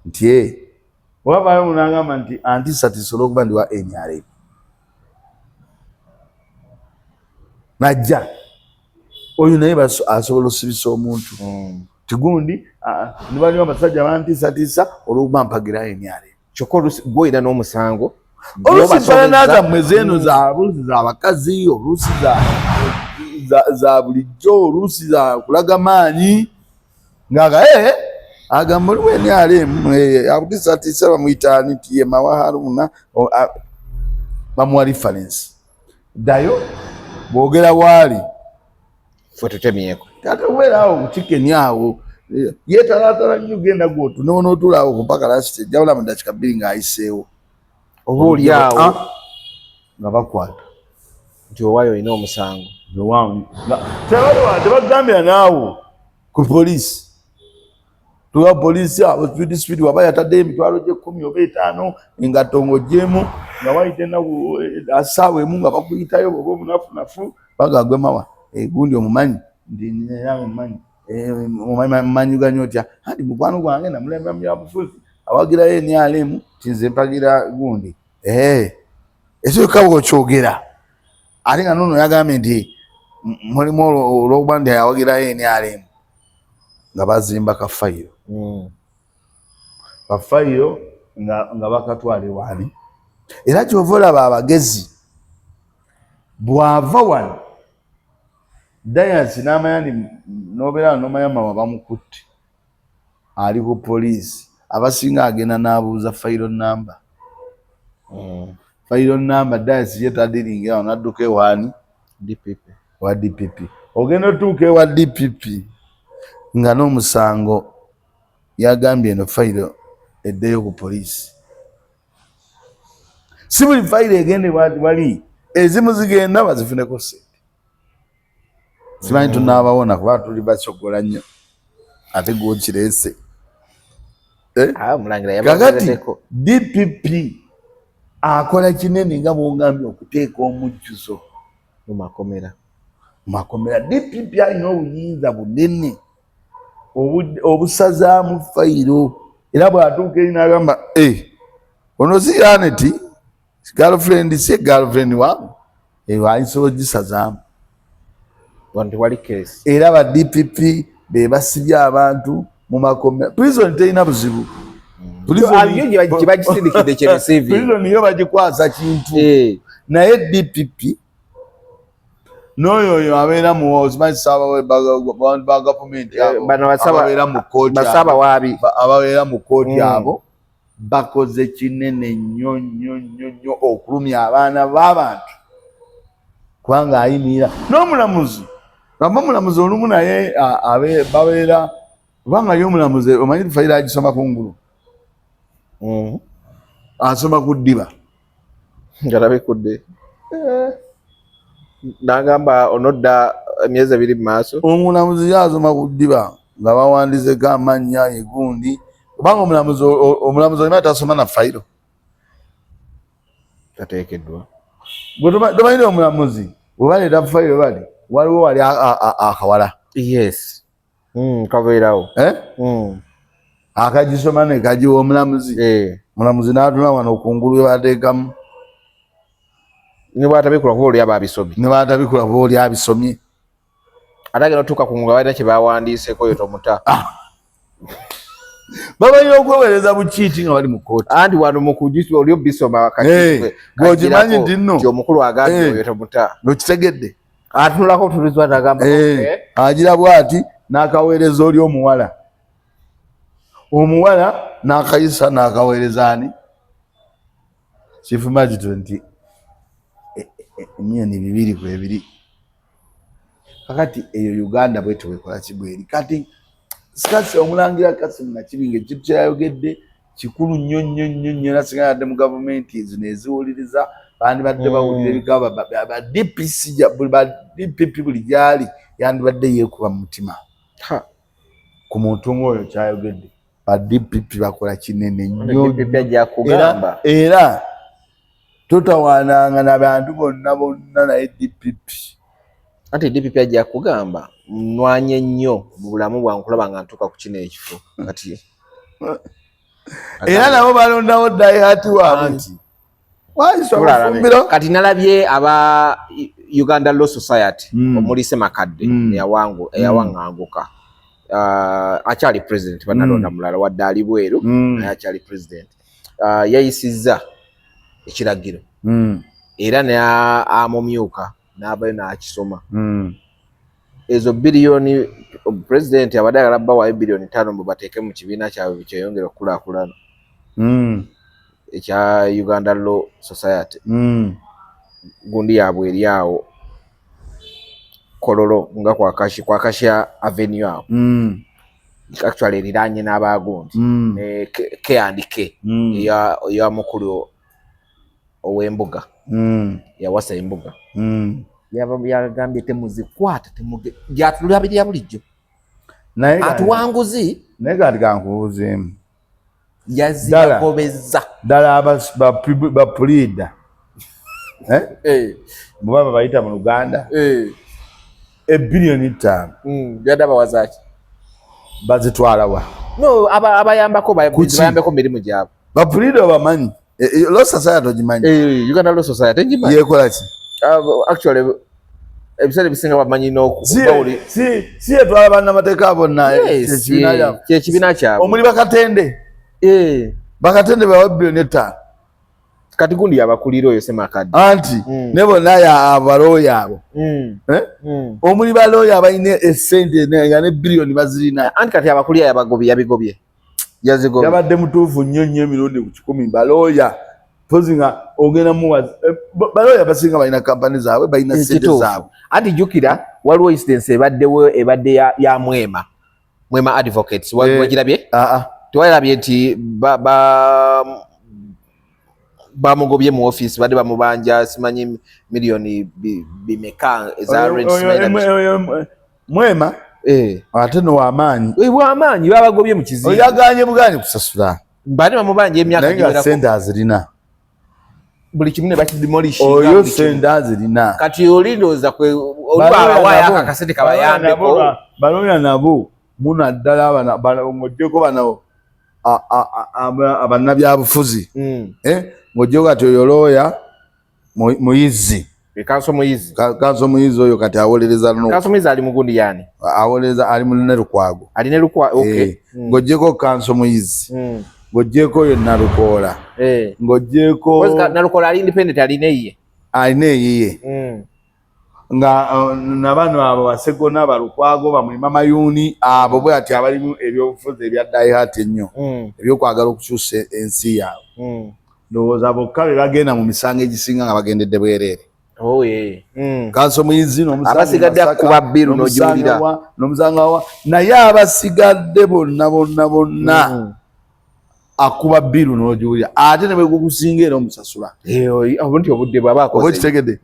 nti wabaayo munagamba nti antiisatiisa olw'okuba ndi wa NRM najja oyo naye asobola osibisa omuntu tigundi nibaliwo abasajja bantiisatiisa olw'okuba mpagira NRM kyokka gw'oyina n'omusango oluusi falanaazammwe zeeno oluusi za bakazi oluusi za bulijjo oluusi za kulaga maanyi ng'aga agamba oliwo NRM abutiisatiisa bamuyitaani nti ye Mawa Haruna bamuwa reference ddayo bwogera waali ffe tutemyeko tateweeraawo mukikeni awo yeetalaatala nnyo genda gwotu n'onootulaawo mpaka lasiti ejjawula mu ddakiika 2 ng'ayiseewo oba oli awo nga bakwata nti owaayo olina omusango tebagambira naawo ku poliisi tuwa poliisi abo speed waba yataddeyo emitwalo gye 10 oba 5 engatto ng'oggyemu nga waite na asawe munga bakuyitayo bobo munafu bagagwe mawa gundi omumanyi ndi nyange omumanyi omumanyi ganyotya hadi mukwano gwange na mulembe mu bufuzi awagira ye ni alemu tinze mpagira gundi ekyo kabo kyogera ate nga nono yagambe nti mulimu olw'okubandi awagira ye ni alemu nga bazimba kafayiro kafayiro nga bakatwale wani era kyova olaba abagezi bwava wano dayansi n'amayani nobeera nomanya mawa bamukutte ali ku poliisi abasinga agenda n'abuuza fayiro namba fayiro namba dayansi ye tadiringira awo n'adduka ewaani wa DPP ogenda otuuka ewa DPP nga n'omusango yagambye eno fayiro eddeyo ku poliisi si buli fayiro egende wali ezimu zigenda bazifuneko sente simanyi tunaabawona kuba tuli basoggola nnyo ate gwokirese kakati DPP akola kinene nga bwogambye okuteeka omujjuzo mu makomera DPP alina obuyinza bunene obusazaamu fayiro era bw'atuuka eri n'agamba ono si yaneti girlfriend si girlfriend wange ayisobola gisazaamu era ba DPP be basibye abantu mu makomera prison terina buzibu prison yo bagikwasa kintu naye DPP n'oyo abeera mu ozimanyi ba gavumenti ababeera mu kooti abo bakoze kinene nnyo okulumya abaana b'abantu kubanga ayimirira n'omulamuzi gamba omulamuzi olumu naye babeera kubanga ye omulamuzi omanyi fayiro agisoma kungulu asoma ku ddiba ngalabekudde nagamba onodda emyezi 2 mu maaso omulamuzi yasoma ku ddiba nga bawandiiseko amannya egundi kubanga omulamuzi olina tasoma na fayiro tateekeddwa tomanyi omulamuzi webaleeta fayiro bali waliwo wali akawala kabeerawo akagisoma nekagiwa omulamuzi omulamuzi n'atula wano okungulu webateekamu nebatabikula kuba oli abisomye ate agenda otuuka ku nga balina kye bawandiiseko yo tomuta babalina okwewereza bukiiti nga bali mu kooti anti wano mukujisi oli obisoma gwokimanyi nti nno omukulu agambye oyo tomuta nokitegedde atunulako otulizwa nagamba agira bwati n'akaweereza oli omuwala n'akayisa n'akaweereza ani chief magistrate nti emyeni 2 kakati eyo Uganda bwetyo wekola kibweri kati sikasi omulangira Kasimu Nakibinge ekintu kyayogedde kikulu nnyo era singa yadde mu gavumenti zino eziwuliriza bandibadde bawulira ebigaba ba DPP buli gyali yandibadde yeekuba mu mutima ku muntu ng'oyo kyayogedde ba DPP bakola kinene nnyo era totawaananga n'abantu bonna naye DPP ate DPP ajja kugamba nnwanye nnyo mu bulamu bwange okulaba nga ntuuka ku kino ekifo kati era nabo balondawo dayihati waabwe nti kati nalabye aba Uganda Law Society omuli Semakadde eyawaŋŋanguka akyali president banalonda mulala wadde ali bweru naye akyali president yayisizza ekiragiro era n'amumyuka n'abayo n'akisoma ezo biliyoni president abadde ayagala bawayo biliyoni 5 mbu bateeke mu kibiina kyabwe kyeyongera okukulaakulana ekya Uganda Law Society gundi yaabwe eri awo Kololo nga kwa Kasha Avenue awo actually eriranye n'abagundi ne K&K ya mukulu ow'embuga yawasa embuga yagambye temuzikwata gyatulabirira bulijjo atuwanguzi naye kati kankubuuzeemu yazigobeza dala ba pulida baba bayita mu Luganda $1 billion byadaba wazaki bazitwala wa no abayambako bayambako mirimu gyabo ba pulida bamanyi Law Society ogimanyi Uganda Law Society ngimanyi yekola ki actually ebisale bisinga bamanyi n'okubawuli si etwala bannamateeka bonna kyekibina kyabwe omuli bakatende bakatende bawa $1 billion kati gundi yabakulira oyo Semakadde anti ne bonna abalooya abo omuli balooya abalina essente nga ne biliyoni bazirina anti kati abakulira yabigobye yabadde mutuufu nnyo emirundi ku 100 balooya pozi nga ogenda muwazi balooya basinga balina kampani zaabwe balina sente zaabwe anti jukira waliwo incidence ebadde ya Mwema Advocates wagirabye tewalabye nti bamugobye mu office badde bamubanja simanyi miliyoni bimeka eza rent Mwema ate no wamaanyi wamaanyi babagobye mu kizibu oyaganye buganye kusasula badde bamubanja emyaka giwera sente azirina buli kimu ne bakidemolish oyo sente azirina kati olindoza kwe olwa waya akasente kabayambeko balooya nabo muna ddala ng'ogyeko bano abannabyabufuzi ng'ogyeko kati oyo looya Muyizi Kanso Muyizi oyo kati awolereza Kanso Muyizi ali mugundi yani awolereza ali mu Lukwago okay ng'ogyeko Kanso Muyizi ng'ogyeko oyo Nalukoola ng'ogyeko Nalukoola ali independent alina eyiye nga nabano abo basegona balukwago bamulima mayuni abo bwe ati abalimu ebyobufuzi ebya dayihati ennyo ebyokwagala okukyusa ensi yaabwe ndowooza bokka be bagenda mu misango egisinga nga bagendedde bwereere Kanso Muyizi abasigadde akuba bbiru n'ogiwulira n'omusango naye abasigadde bonna akuba bbiru n'ogiwulira ate ne bwe gukusinga era omusasula nti obudde bw'abaakoze okitegedde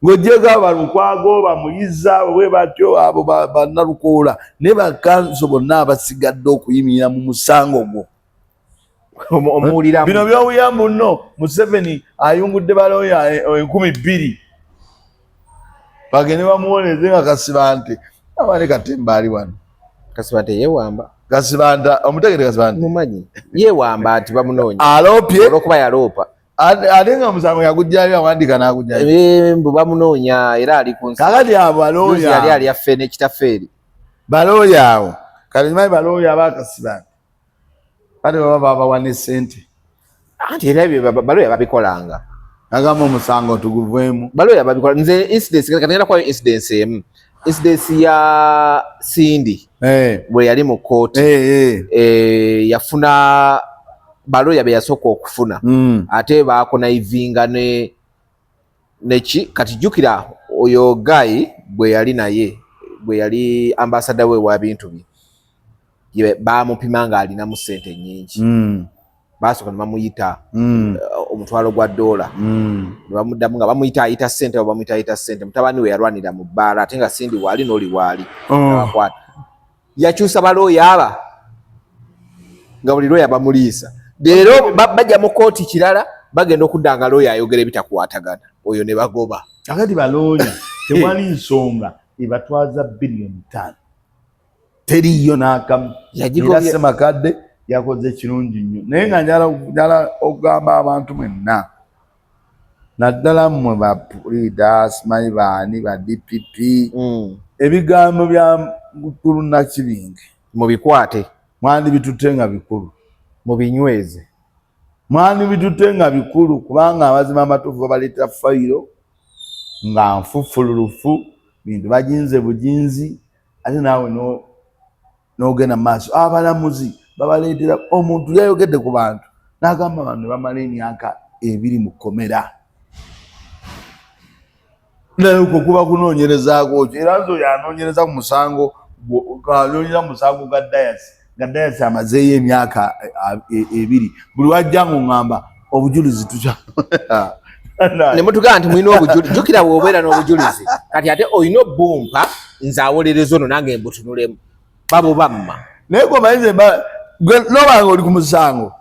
ng'ogyeko abalukwago bamuyiza bwe batyo abo bannalukoola ne bakanso bonna abasigadde okuyimirira mu musango gwo omuwuliramu bino byobuyambu nno Museveni ayungudde balooya 2,000 bagende bamuwoleze nga Kasibante abane Katemba ali wano Kasibante yeewamba Kasibanta omutegere Kasibante mumanyi yeewamba ati bamunoonya alopye olwokuba yaloopa ate nga musango yagujjayo awandika n'agujjayo mbu bamunoonya era ali ku nsi kakati abo balooya yali ali affe n'ekitafeeri balooya awo kati nyimanyi balooya abakasibante kati baba babawa ne ssente anti era ebyo balooya babikolanga agamba omusango tuguveemu balooya babikola nze incidence kati ngenda kwayo incidence emu incidence ya Sindi bwe yali mu kooti yafuna balooya be yasooka okufuna ate baakonaivinga neki kati jjukira oyo Guy bwe yali naye bwe yali ambasada we wa bintu bye baamupima nga alinamu ssente nnyingi baasooka ne bamuyita omutwalo gwa $, bamuddamu nga bamuyita ayita ssente oba bamuyita ayita ssente mutabani we yalwanira mu bbaala ate nga Sindi waali n'oli waali abakwata yakyusa balooya aba nga buli looya bamuliisa leero bajja mu kooti kirala bagenda okudda nga looya ayogera ebitakwatagana oyo ne bagoba akati balooya tewali nsonga ebatwaza $5 billion teriyo n'akamu era Semakadde yakoze kirungi nnyo naye nga njala okugamba abantu mwenna naddala mmwe bapulida simanyi baani ba DPP ebigambo bya Mukulu Nakibinge mubikwate mwandi bitutte nga bikulu mubinyweze mwandi bitutte nga bikulu kubanga amazima amatuufu babaleeta fayiro nga nfufululufu bintu bajinze bujinzi ate naawe n'ogenda mu maaso abalamuzi babaleetera omuntu yayogedde ku bantu n'agamba bano bamala emyaka 2 mu kkomera naye okwo kuba kunoonyerezaako kyo era nzo yanoonyereza ku musango anoonyeza mu musango ga dayasi amazeeyo emyaka 2 buli wajja ng'oŋŋamba obujulizi tukya ne mutugamba nti mulina obujulizi jjukira bw'obeera n'obujulizi kati ate olina obbumpa nze awolereza ono nange mbutunulemu babo bamma naye gwe omanyize nobanga oli ku musango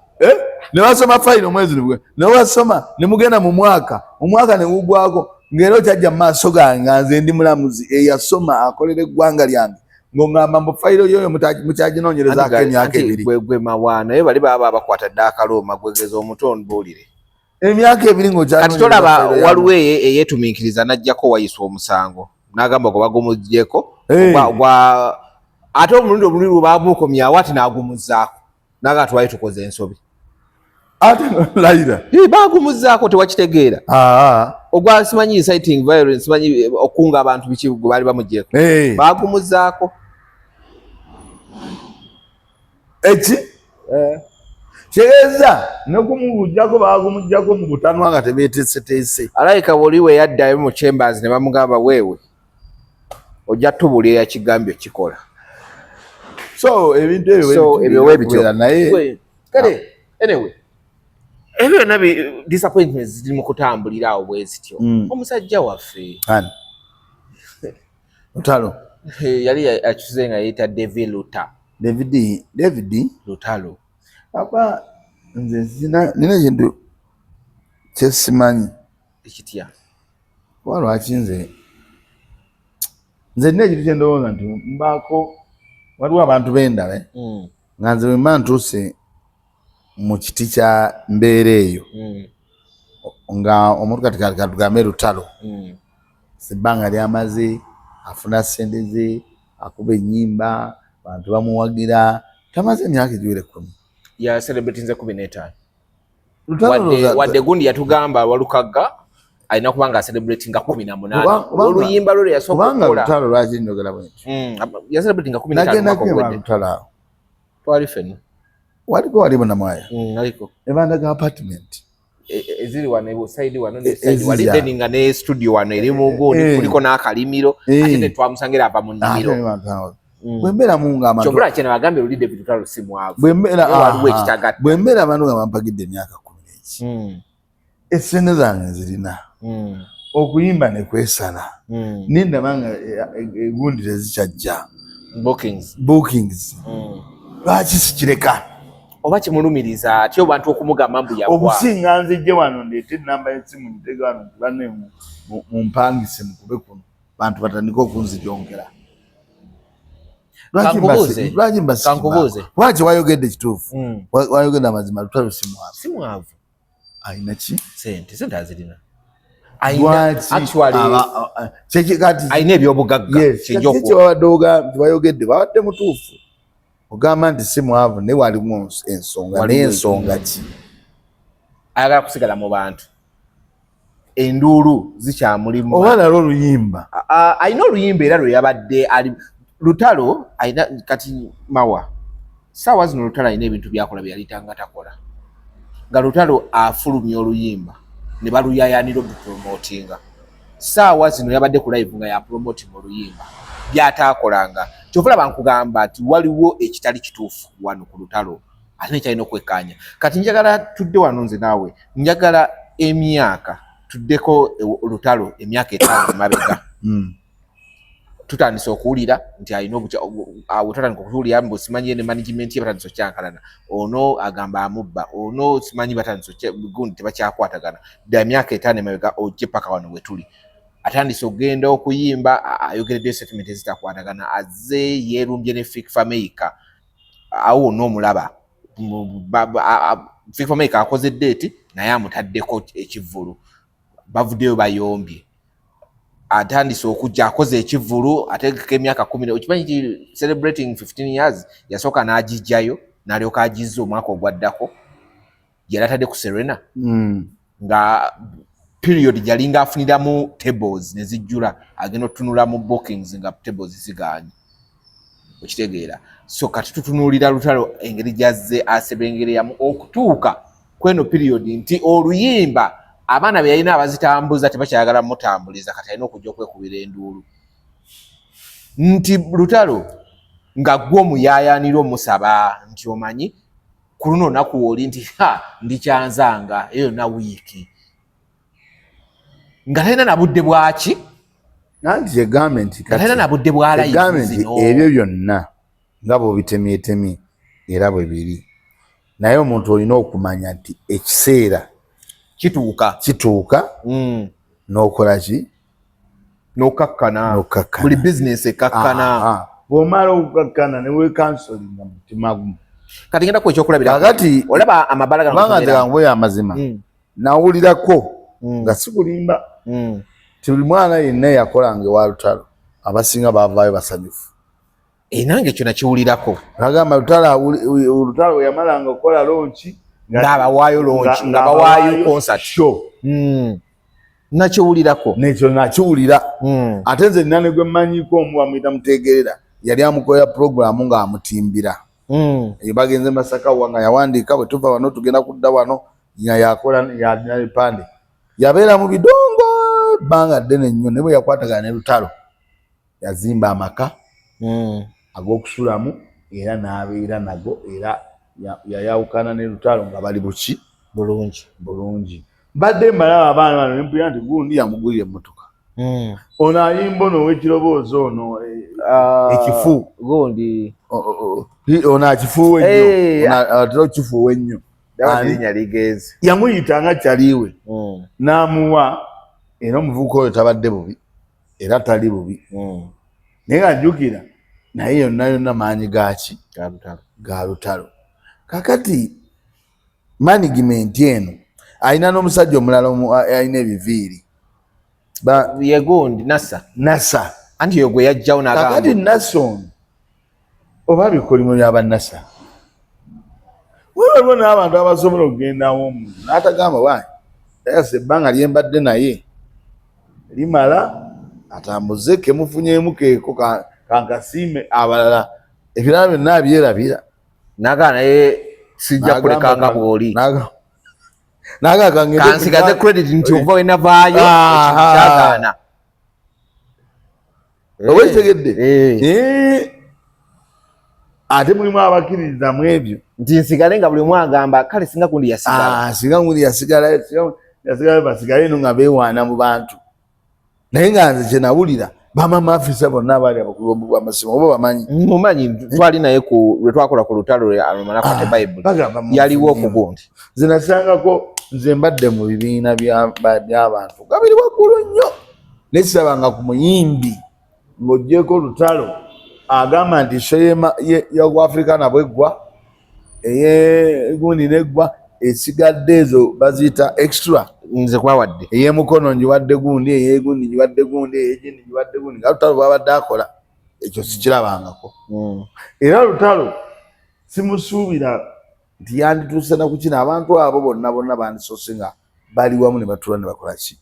ne wasoma file mwezi nibwe ne wasoma ne mugenda mu mwaka ne gugwako ngero kyajja maaso gange nze ndi mulamuzi eyasoma akolere gwanga lyange ng'ongamba mbu fayiro yoyo mukyaginoonyereza emyaka 2 gwe Mawa naye bali baba bakwata dda akaloma gwegeza omutondo buulire emyaka 2 ng'okyaginoonyereza kati tolaba waliwo eyeetumiikiriza n'ajjako wayiswa omusango n'agamba gwe bagumugyeko ate omulundi omululu baamukomyawo ati n'agumuzzaako n'aga twali tukoze ensobi ate layira baagumuzzaako tewakitegeera ogwa simanyi inciting violence simanyi okunga abantu biki gwe baali bamugyeko baagumuzzaako eki kyeza nokumugujjako baagumugyako mu butanwa nga tebeeteeseteese alayika bwoli we yaddayo mu chambers ne bamugamba weewe ojja tubulira ekigambyo kikola so ebintu ebyo webityo naye kale anyway ebyo nabi disappointments ziri mu kutambulira awo bwezityo omusajja waffe Lutalo yali akyuze nga yita David Lutalo apa nze nina kintu kyesimanyi ekitya walwaki nze nina ekintu kyendowooza nti mbaako waliwo abantu b'endala nga nze wemba ntuuse mu kiti kya mbeera eyo nga omuntu kati tugambe Lutalo sebbanga lyamaze afuna ssente ze akuba ennyimba abantu bamuwagira tamaze emyaka egiwera 10 ya celebrity nze 15 wadde gundi yatugamba walukagga alina kubanga celebrity nga 18 oluyimba lole yasooka okukola Lutalo lwaki njogera bwekyo ya celebrity nga 15 Lutalo twali fenna waliko walimu namwaya aliko ebanda ga apartment eziri wano side wano ne side wali deninga ne studio wano eri mu gundi kuliko n'akalimiro ate twamusangira apa mu nnimiro bwembeera munga abantu kyobula kyene bagambe luli David Lutalo simwavu waliwo ekitagati bwembeera abantu nga bampagidde emyaka 11 essene zange zirina okuyimba ne kwesala nindaba nga egundi tezikyajja bookings lwaki sikireka oba kimulumiriza atyo abantu okumugamba mbu yagwa okusinga nzijje wano ndeete enamba y'essimu ntege wano nti banne mumpangise mukube kuno bantu batandika okunzijongera kankubuuze lwaki wayogedde kituufu wayogedde amazima Lutalo simwavu ayina ki sente azirina ayina ebyobugagga wayogedde babadde mutuufu ogamba nti simwavu naye walimu ensonga naye ensonga ki ayagala kusigala mu bantu enduulu zikyamulimu oba nalwo oluyimba ayina oluyimba era lwe yabadde ali Lutalo ayina kati Mawa saawa zino Lutalo ayina ebintu byakola byalitanga takola nga Lutalo afulumya oluyimba ne baluyayanira obupromotinga saawa zino yabadde ku live nga yapromoting oluyimba byataakolanga kyovula bankugamba nti waliwo ekitali kituufu wano ku Lutalo ate nekyalina okwekkaanya kati njagala tudde wano nze naawe njagala emyaka tuddeko Lutalo emyaka 5 emabega tutandise okuwulira nti alina awo tutandika okuwulira mbu simanyi ne management ye batandise okyankalana ono agamba amubba ono simanyi batandise gundi tebakyakwatagana dda emyaka 5 emabega ojje paka wano wetuli atandise okugenda okuyimba ayogeredde statement ezitakwatagana azze yeerumbye ne Fikfa Maker awo n'omulaba Fikfa Maker akoze date naye amutaddeko ekivvulu bavuddeyo bayombye atandise okujja akoze ekivvulu ategeka emyaka 10 okimanyi celebrating 15 years yasooka n'agijjayo n'alyoka agizza omwaka ogwaddako yali atadde ku Serena nga period jalinga afuniramu tables ne zijjula agenda otunula mu bookings nga tables ziganye okitegeera so kati tutunuulira Lutalo engeri jazze asebengereramu okutuuka kweno period nti oluyimba abaana be yalina abazitambuza tebakyayagala mutambuliza kati alina okujja okwekubira enduulu nti Lutalo nga gwe omuyayanira omusaba nti omanyi ku luno olunaku oli nti ndikyanzanga eyo na wiiki nga talina nabudde bwaki nanti egambe nti talina nabudde bwalayizi ebyo byonna nga bw'obitemyetemye era bwe biri naye omuntu olina okumanya nti ekiseera kituuka n'okola ki n'okakkana buli business ekakkana bw'omala okukakkana ne weekansolinga mutima gumu kati ngenda ku ekyokulabira kakati olaba amabala gange amazima nawulirako nga sikulimba ti buli mwana yenna yakolanga ewa Lutalo abasinga baavaayo basanyufu nange ekyo nakiwulirako nagamba Lutalo we yamalanga okukola lonchi ng'abawaayo lonchi nga bawaayo concert show nakiwulirako nekyo nakiwulira ate nze nina ne gwe mmanyiko omu bamuyita Mutegerera yali amukolera programu ng'amutimbira bagenze Masaka nga yawandiika bwe tuva wano tugenda kudda wano nga yakola yalina ebipande yabeera mu bidongo ebbanga ddene nnyo ne bwe yakwatagana ne Lutalo yazimba amaka ag'okusulamu era n'abeera nago era yayawukana ne Lutalo nga bali buki bulungi badde mbalaba abaana bano nempulira nti gundi yamugulira emmotoka ono ayimba ono ow'ekiroboozi ono ekifu gundi ono akifuuwe nnyo atera okifuuwe nnyo yamuyita nga kyaliwe n'amuwa era omuvubuka oyo tabadde bubi era tali bubi naye ng'ajjukira naye yonna maanyi gaki ga Lutalo kakati management eno alina n'omusajja omulala alina ebiviiri yegundi nasa anti yo gwe yajjawo kakati nasa ono oba bikolimo byaba nasa waliwo n'abantu abasobola okugendawo omuntu n'atagamba wanyi yayasa ebbanga lyembadde naye limala atambuze kemufunyeemu keeko kankasiime abalala ebirala byonna abyerabira nagaa naye sijja kulekanga bw'oli kansigaze credit nti ova we navaayo kyagaana oba ekitegedde ate mulimu abakkiririza mu ebyo nti nsigale nga buli omu agamba kale singa gundi yasigala singa gundi yasigalayo basigale eno nga beewaana mu bantu naye nga nze kye nawulira bamama afisa bonna abaali abakulu b'amasimu oba bamanyi mumanyi twali naye lwe twakola ku Lutalo alumanako te Bayibuli yaliwo ku gundi nze nasangako nze mbadde mu bibiina by'abantu nga biri waggulu nnyo nesirabanga ku muyimbi ng'oggyeko Lutalo agamba nti show ya Africa nabweggwa eyegundi neggwa esigadde ezo baziyita extra nze kwawadde ey'emukono njiwadde gundi eyegundi njiwadde gundi eyegindi njiwadde gundi nga Lutalo bwabadde akola ekyo sikirabangako era Lutalo simusuubira nti yandituuse na ku kino abantu abo bonna bandisoose nga bali wamu ne batuula ne bakola ki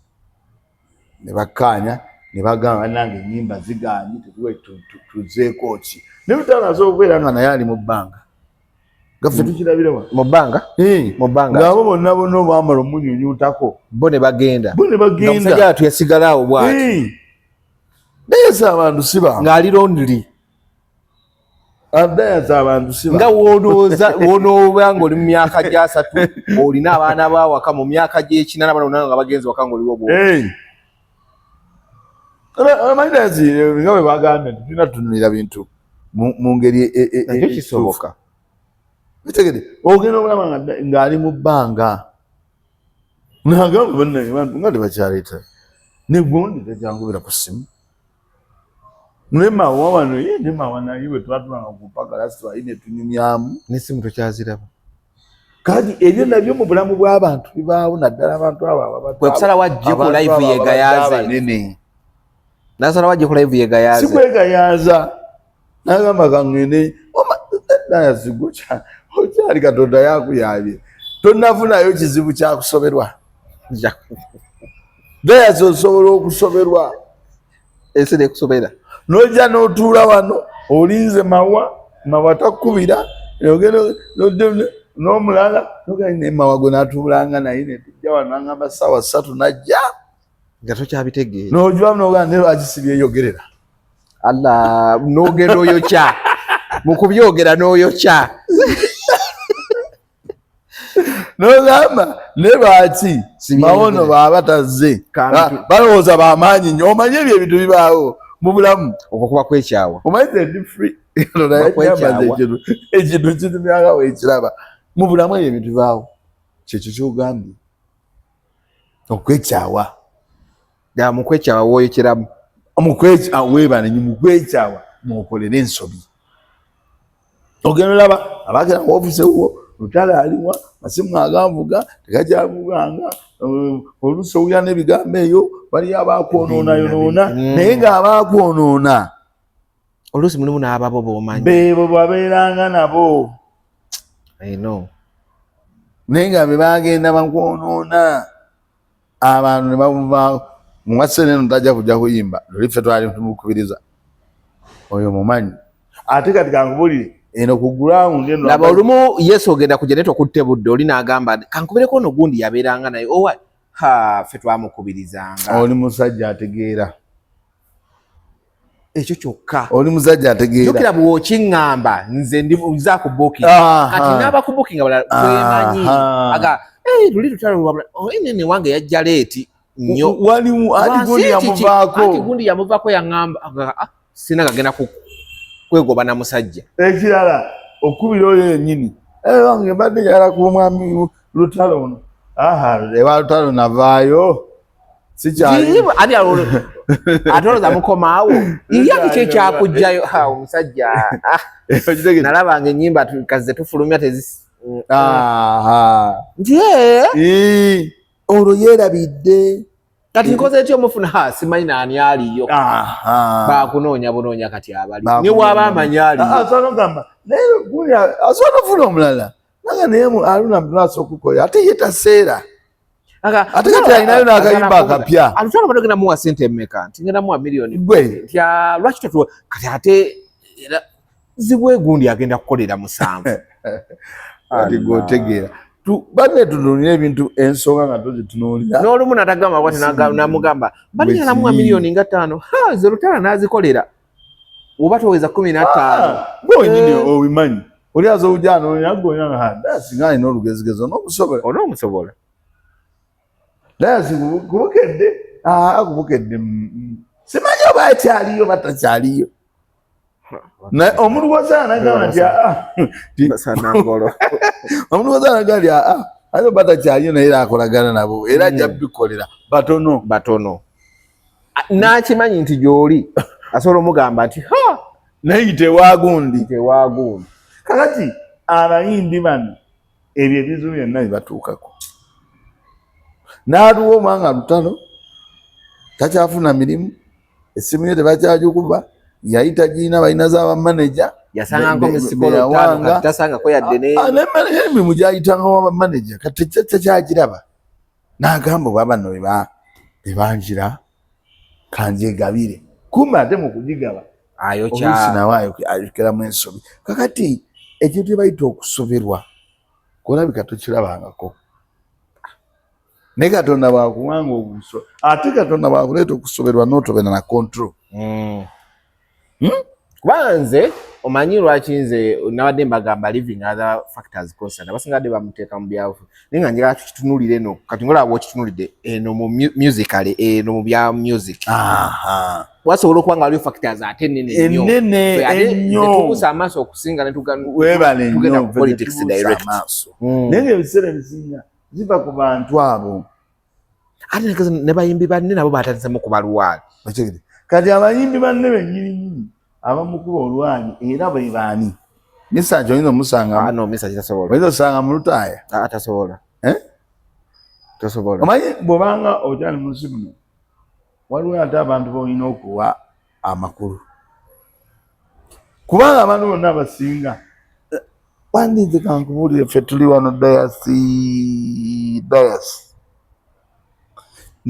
ne bakkaanya ne bagamba nange ennyimba zigaanyi tetuwe tuzeeko ki ne Lutalo asobola okubeera nga naye ali mu bbanga gaffe tukirabira wa mu bbanga ng'abo bonna obwamala omunyunyuutako bo ne bagenda omusajja atu yasigala awo bw'ati naye si abantu siba ng'ali lonely adayasa abantu siba nga wonooba ng'oli mu myaka gya 3 olina abaana bawaka mu myaka gy'ekinana balonanga nga bagenzi waka ng'oliwo bwo amanyazi nga bwe bagambye nti tulina tutunulira bintu mu ngeri nakyo kisoboka bitegede ogenda obulaba ng'ali mu bbanga nagamba bannaye bantu nga tebakyaleeta ne gundi tekyangubira ku ssimu ne Mawa wano ne Mawa naye bwe twatulanga ku mpaka lasitwayi ne tunyumyamu n'essimu tokyaziraba kati ebyo nabyo mu bulamu bw'abantu bibaawo naddala abantu abo kwe kusala wajje ku live yegayaze nasala wajje ku live yegayaze sikwegayaza nagamba kangende nayasigukya okyali Katonda yakuyabye tonnafunayo kizibu kyakusoberwa gayazi osobola okusoberwa ese nekusobera nojja n'otuula wano olinze Mawa takkubira n'omulala ne Mawa gwe n'atuulanga naye netujja wano angamba ssaawa 3 najja nga tokyabitegeera n'ojwa nogaa ne lwakisibye eyogerera alla n'ogenda oyokya mu kubyogera n'oyokya nogamba ne lwaki Mawono baaba tazze balowooza bamaanyi nnyo omanye ebyo ebintu bibaawo mu bulamu okukuba kwekyawa omanyi ndi free ekintu kitumyanga weekiraba mu bulamu ebintu baawo kyekyo ky'ogambye okwekyawa da mukwekyawa woyokeramu weebane mukwekyawa mwokolera ensobi ogenda olaba abagenda mu ofisi ewuwo Lutalo aliwa masimu aganvuga tegajavuganga oluusi owulira n'ebigambo eyo baliyo abakwonoona naye ng'abakwonoona oluusi mulimu n'ababo b'omanyi beebo babeeranga nabo naye nga be bagenda bakwonoona abantu ne bamuva muwase neno tajja kujja kuyimba luli ffe twali tumukubiriza oyo mumanyi ate kati kankubulire eno ku ground eno laba olumu Yesu ogenda kujja neto kutte budde oli n'agamba kankubireko ono gundi yabeeranga naye owa ffe twamukubirizanga oli musajja ategeera ekyo kyokka oli musajja ategeera jukira bw'okiŋŋamba nze nza ku booking kati n'aba ku booking balala twemanyi aga luli Lutalo nene wange yajja leeti nnyo walimu ati gundi yamuvaako yaŋŋamba sina gagenda kwegoba na musajja ekirala okubira oyo yennyini wange mbadde njagala kuba omwami Lutalo ono ewa Lutalo navaayo sikyali ate olooza mukomaawo yaki kyo ekyakugjayo omusajja nalabanga ennyimba kaze tufulumya nti olwo yeerabidde kati nkoze etyo omufuna simanyi naani aliyo bakunoonya bunoonya kati abali ne bwaba amanyi aliyo asobola ofuna omulala naga naye aluna mulaso okukola ate ye taseera ate kati alinayo n'akayimba akapya Lutalo bado genda muwa sente mmeka nti ngenda muwa miliyoni nti lwaki tatu kati ate Kazibwe gundi agenda kukolera 7 ati gotegeera banne tunulira ebintu ensonga nga tozitunuulira n'olumu natagamba bwati namugamba bali namuwa miliyoni nga 5 ze Lutalo n'azikolera oba toweza 15 gwenyini obimanyi oli aza ojana olinagonya singa alina olugezigezi onoomusobola dasi kubukedde kubukedde simanyi oba akyaliyo batakyaliyo omuntu gwosaanagamba nti omuntu gwosaanaga nti ate batakyaliyo naye era akolagana nabo era ajja bikolera batono nakimanyi nti gy'oli asobola omugamba nti naye tewagundi kakati abayimbi bano ebyo ebizibu byonna bibatuukako n'atuwa omwanga Lutalo takyafuna mirimu essimu ye tebakyagikuba yayita giina balina z'abamaneja yasangako musikolo kati tasangako yadde n'emirimu gyayitangawo abamaneja kati takyagiraba n'agamba oba bano bebanjira kanjegabire kumbe ate mu kugigaba oluusi nawe ayokeramu ensobi kakati ekintu ebayita okusoberwa kulabika tokirabangako naye Katonda bwakuwanga obuso ate Katonda bwakuleeta okusoberwa n'otobera na control kuba nze omanyi lwaki nze nabadde mbagamba living other factors concern abasingadde bamuteeka mu byavu naye nga njagala tukitunulire eno kati ngolaba bw'okitunulidde eno mu musicale eno mu bya music wasobola okuba nga waliyo factors ate ennyo tubuusa amaaso okusinga netugenda ku politics direct naye ngaebiseera ebisinga ziva ku bantu abo ate ne bayimbi banne nabo batandisemu kubalwala kati abayimbi banne bennyini abamukuba olwanyi era bwe baani misaji oyinza omusanga oyinza osanga mu Lutaaya tasobola omanyi bw'obanga okyali mu nsi muno waliwo ate abantu b'olina okuwa amakulu kubanga abantu bonna abasinga wandinze kankubuulire ffe tuli wano dayasi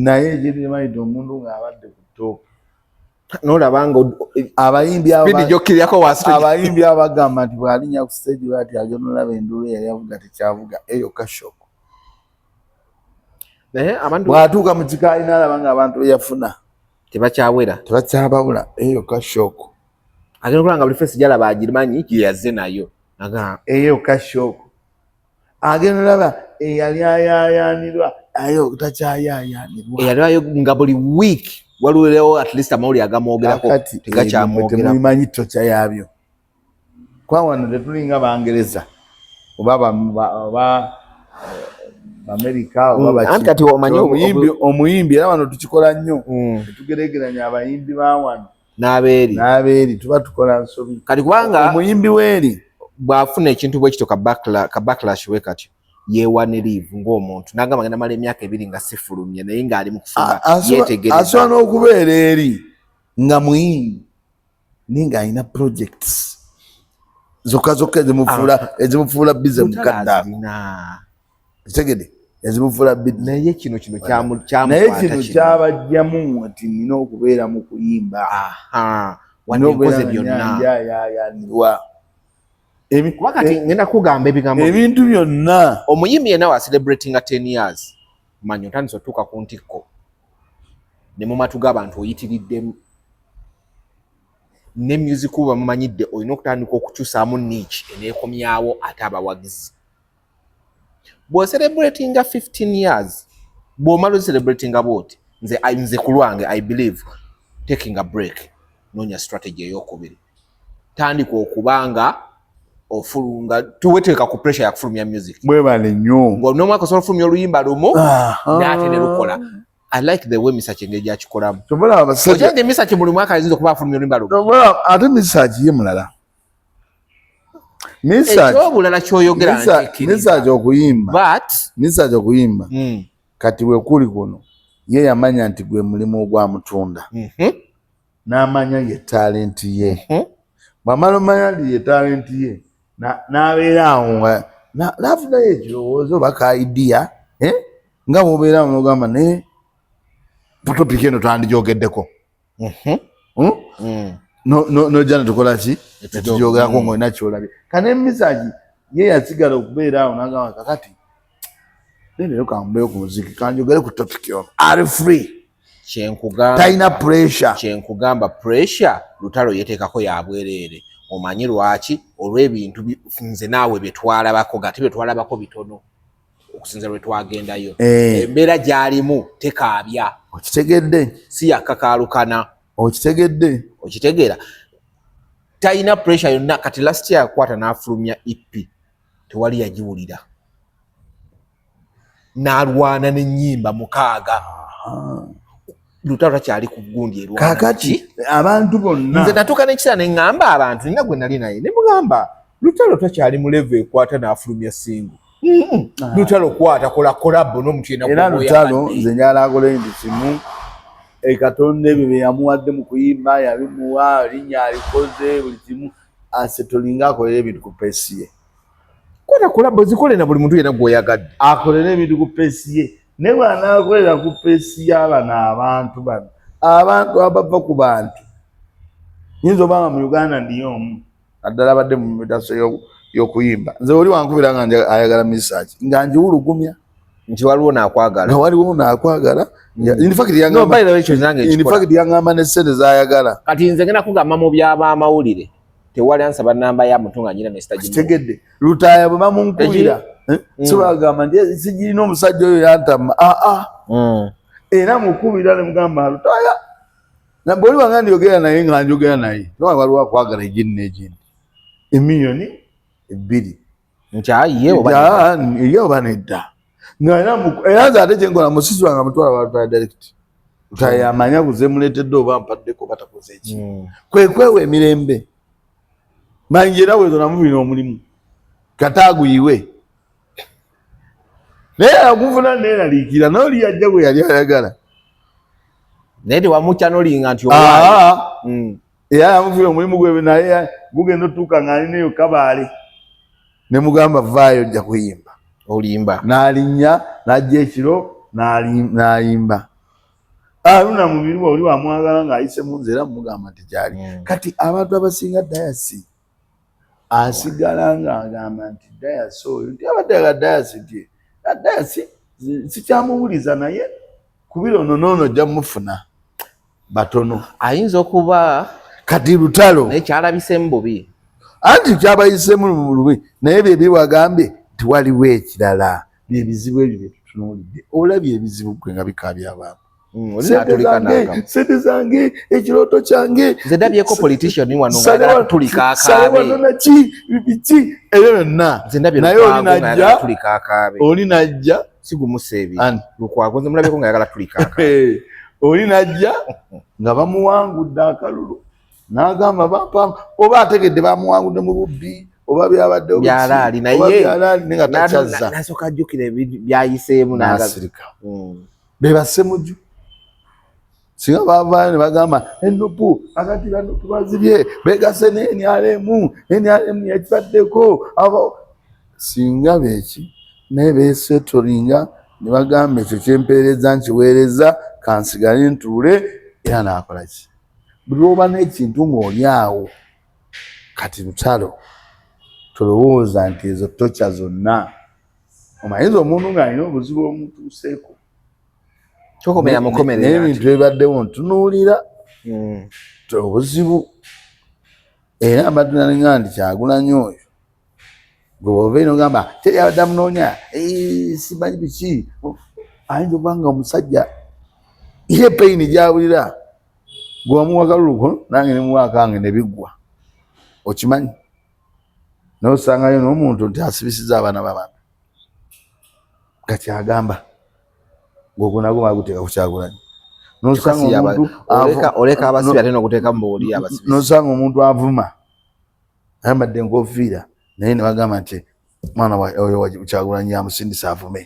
naye ekiri mayita omuntu ng'abadde ku ttooka nolabanga abayimbi abagamba nti bw'alinnya ku stage bati agenda olaba enduulu yali avuga tekyavuga eyo kashoko bw'atuuka mu kikaali n'alaba ng'abantu beyafuna tebakyababula eyo kashoko agenda okulaba nga buli fesi gyalaba agimanyi gyeyazze nayo eyo kashoko agenda olaba eyali ayayanirwa ayo takyayayanirwa eyaliwayo nga buli week waliwo at least amawulire agamwogerako tegakyamwogerako temubimanyi ttokya yaabyo kwawano tetulinga Bangereza oba America oba anti omanyi omuyimbi era wano tukikola nnyo tugeregeranya abayimbi ba wano n'abeeri tuba tukola nsobi kati kubanga omuyimbi weeri bw'afuna ekintu bwe kito ka backlash we kati yeewanirivu ng'omuntu n'agamba ngenda mala emyaka 2 nga sifulumye naye ng'ali mu kufuna yeetegereza asobola n'okubeera eri nga muyimbi naye ng'alina projects zokka ezimufuula bize mukaddaako kitegede ezimufuula bize naye kino naye kino kyabajjamu ati nina okubeera mu kuyimba wankoze byonna wakati ngenda kugamba ebigambo ebintu byonna omuyimbi yenna wa celebrating 10 years manyi otandise otuuka ku ntikko ne mu matu g'abantu oyitiriddemu ne music kuba mumanyidde olina okutandika okukyusaamu niche eneekomyawo ate abawagizi bw'ocelebratinga 15 years bw'omala ocelebratinga bwoti nze ku lwange I believe taking a break noonya strategy ey'okubiri tandika okubanga ofulunga tuweteeka ku pressure ya kufulumya music bwebale nnyo ng'olina omwaka osobola ofulumya oluyimba lumu n'ate ne lukola I like the way Mr. Chengeri akikoramu okyanje Mr. buli mwaka ayinza okuba afulumya oluyimba lumu ate Mr. ye mulala ekyobulala kyoyogera Mr. okuyimba kati wekuli kuno ye yamanya nti gwe mulimu ogwamutunda n'amanya ye talenti ye bw'amala omanya nti ye talenti ye n'abeera awo n'afunayo ekirowoozo oba ka idea nga mubeera munogamba naye topiki eno twandigyogeddeko nojja netukola ki netugyogerako ng'olina kyolabye kane emisaji ye yasigala okubeera awo n'agamba kakati leero kambeyo ku muziki kanjogere ku topiki ono ari free talina pressure kyenkugamba pressure Lutalo yeteekako yabwereere omanyi lwaki olw'ebintu nze naawe byetwalabako gati byetwalabako bitono okusinza lwe twagendayo embeera gy'alimu tekaabya okitegedde si yakakaalukana okitegeera talina pressure yonna kati last year akwata n'afulumya EP tewali yagiwulira n'alwana n'ennyimba 6 Lutalo takyali ku gundi erwana kakati abantu bonna nze natuuka n'ekisana ne ŋŋamba abantu nina gwe nali naye ne mugamba Lutalo takyali mu level ekwata n'afulumya single Lutalo kwata kola collab n'omuntu yenna era Lutalo nze njala akole nti kimu Katonda ebyo bye yamuwadde mu kuyimba yabimuwa linnya alikoze buli kimu asetolinga akolera ebintu ku pesi ye kwata collab zikole na buli muntu yenna gw'oyagadde akolera ebintu ku pesi ye ne bw'anaakolera ku pesi y'abano abantu abava ku bantu yinza obanga mu Uganda ndiyo omu naddala abadde mu migaso y'okuyimba nze oli wankubira nga ayagala misaaki nga njiwulugumya nti waliwo naakwagala infacti yaŋŋamba n'essente z'ayagala kati nze ngenda kugamba mu by'abamawulire tewali ansaba nnamba ya muntu nga nyina kitegedde Lutaaya bwe bamunkubira so bagamba nti sigirina omusajja oyo yantama era mukubira ne mugamba Lutaaya bw'oli wanga ndiyogera naye nga njogera naye waliwo akwagala egindi n'egindi emiliyoni 2 nti ye oba nedda era nze ate kyenkola musisi wange mutwala Lutaaya direct Lutaaya yamanya kuze muleetedde oba mpaddeko batakoze eki kwekwewa emirembe manyi era bwezo namubina omulimu kataaguyiwe naye akuvuna neeraliikira n'oli yajja bwe yali ayagala naye tewamukya n'olinga nti era yamufuna omulimu gwe naye gugenda otuuka ng'alinaeyo kabaale ne mugamba vaayo ojja kuyimba olimba n'alinnya n'ajja ekiro n'ayimba aluna mu mirimu oli wamwagala ng'ayisemu nze era mugamba nti gyali kati abantu abasinga dayasi asigala ng'agamba nti dayasi oyo nti abadde aga dayasi nti dayasi sikyamuwuliza naye kubira ono noono ojja mufuna batono ayinza okuba kati Lutalo naye kyalabisemu bubi anti kyabayisemu mu bubi naye bye biwagambye tiwaliwo ekirala byebizibu ebyo bye tutunuulidde olabye ebizibu gwe nga bikaabya abantu sente zange ekiroto kyange nzendabyeko politician wano ng'ayagala kutulika akaabe biki ebyo byonna naye oli najja sigumuseebi Lukwago mulabyeko ng'ayagala tulika akaabe oli najja nga bamuwangudde akalulu n'agamba bampa oba ategedde bamuwangudde mu bubbi oba byabadde byalaali naye nga takyazza nasooka ajjukira byayiseemu n'asirika be bassemujju singa baavaayo ne bagamba ennupu akati bannupu bazibye begase NRM yakibaddeko singa beeki naye beesetolinga ne bagamba ekyo kyempeereza nkiweereza kansigale ntuule era naakola ki buli oba n'ekintu ng'oli awo kati Lutalo tolowooza nti ezo tokya zonna omanyiza omuntu ng'alina obuzibu omutuuseeko n'ebintu ebibaddewo ntunuulira obuzibu era mbadde nalinga nti Kyagulanyi oyo gwe bw'ova ino gamba teri abadde amunoonya simanyi biki ayinza okuba nga omusajja ye peyini gy'awulira gwe wamuwa kaluluko nange ne muwa akange ne biggwa okimanyi n'osangayo n'omuntu nti asibisiza abaana b'abantu kati agamba ng'ogwo nagwo baguteeka ku Kyagulanyi n'osanga omuntu oleka abasibi ate n'okuteeka mu booli abasibi n'osanga omuntu avuma ayambadde enkofiira naye ne bagamba nti mwana oyo Kyagulanyi yamusindisa avume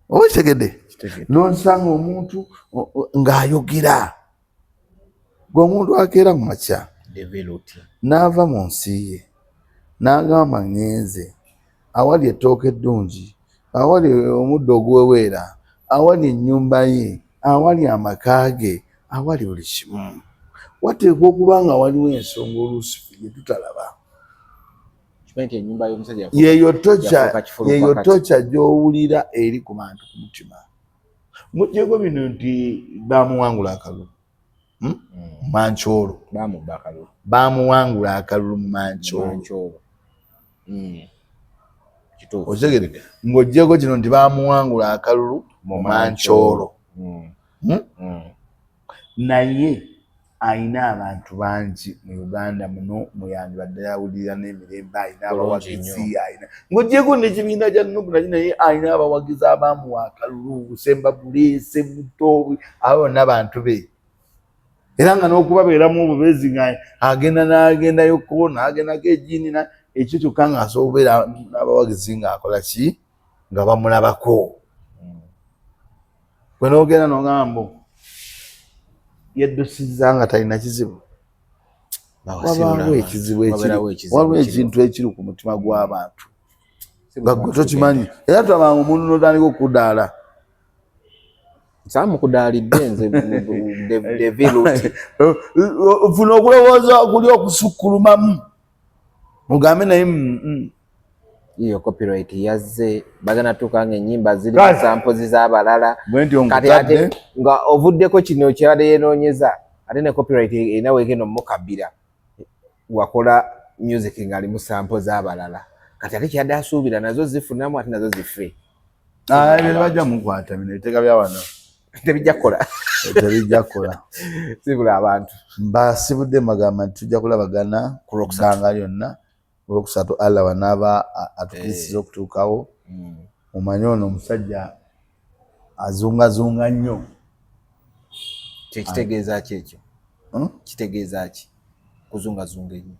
oba kitegedde n'osanga omuntu ng'ayogera gwe omuntu akeera mu makya n'ava mu nsi ye n'agamba ngenze awali ettooke eddungi awali omuddo ogweweera awali ennyumba ye awali amaka ge awali buli kimu wateekwa okuba nga waliwo ensonga oluusi gye tutalaba yeeyo tokya gy'owulira eri ku bantu ku mutima mujjeko bino nti bamuwangula akalulu Mancholo bamuwangula akalulu mu Mancholo otegere ng'ojjeko kino nti bamuwangula akalulu mu Mancholo naye ayina abantu bangi mu Uganda muno muyandibadde yawulira n'emirembe ayina abawagizi ayina ng'ojjeko n'ekibiina kya Nuupu naye ayina abawagizi abamuwa akalulu Sembabule Ssemuto abo bonna abantu be era nga n'okubabeeramu obubezi nga agenda n'agendayoko n'agendako ejiini ekyo kyokka ng'asobola okubeera n'abawagizi ng'akola ki nga bamulabako gwe n'ogenda n'ogamba yeddusizza nga talina kizibu wabaawo ekizibu waliwo ekintu ekiri ku mutima gw'abantu nga gwe tokimanyi era twabanga omuntu n'otandika okudaala samukudaalidde nze deviluti ofuna okulowooza okuli okusukulumamu mugambe naye iyo copyright yazze bagana tukanga ennyimba ziri sampozi z'abalala kati ate nga ovuddeko kino kyabadde yeenoonyeza ate ne copyright erina weegenda omukabira wakola music ng'ali mu sampo z'abalala kati ate kyadde asuubira nazo zifunamu ate nazo zife ebyo bajja mukwata bino ebiteeka bya wano tebijja kukola sibula abantu mbasibudde magamba nti tujja kulabagana ku Lwokusanga lyonna Olwokusatu Allah wanaaba atukirisiza okutuukawo omanye ono omusajja azungazunga nnyo kyekitegeeza ki ekyo kitegeeza ki kuzungazunga ennyo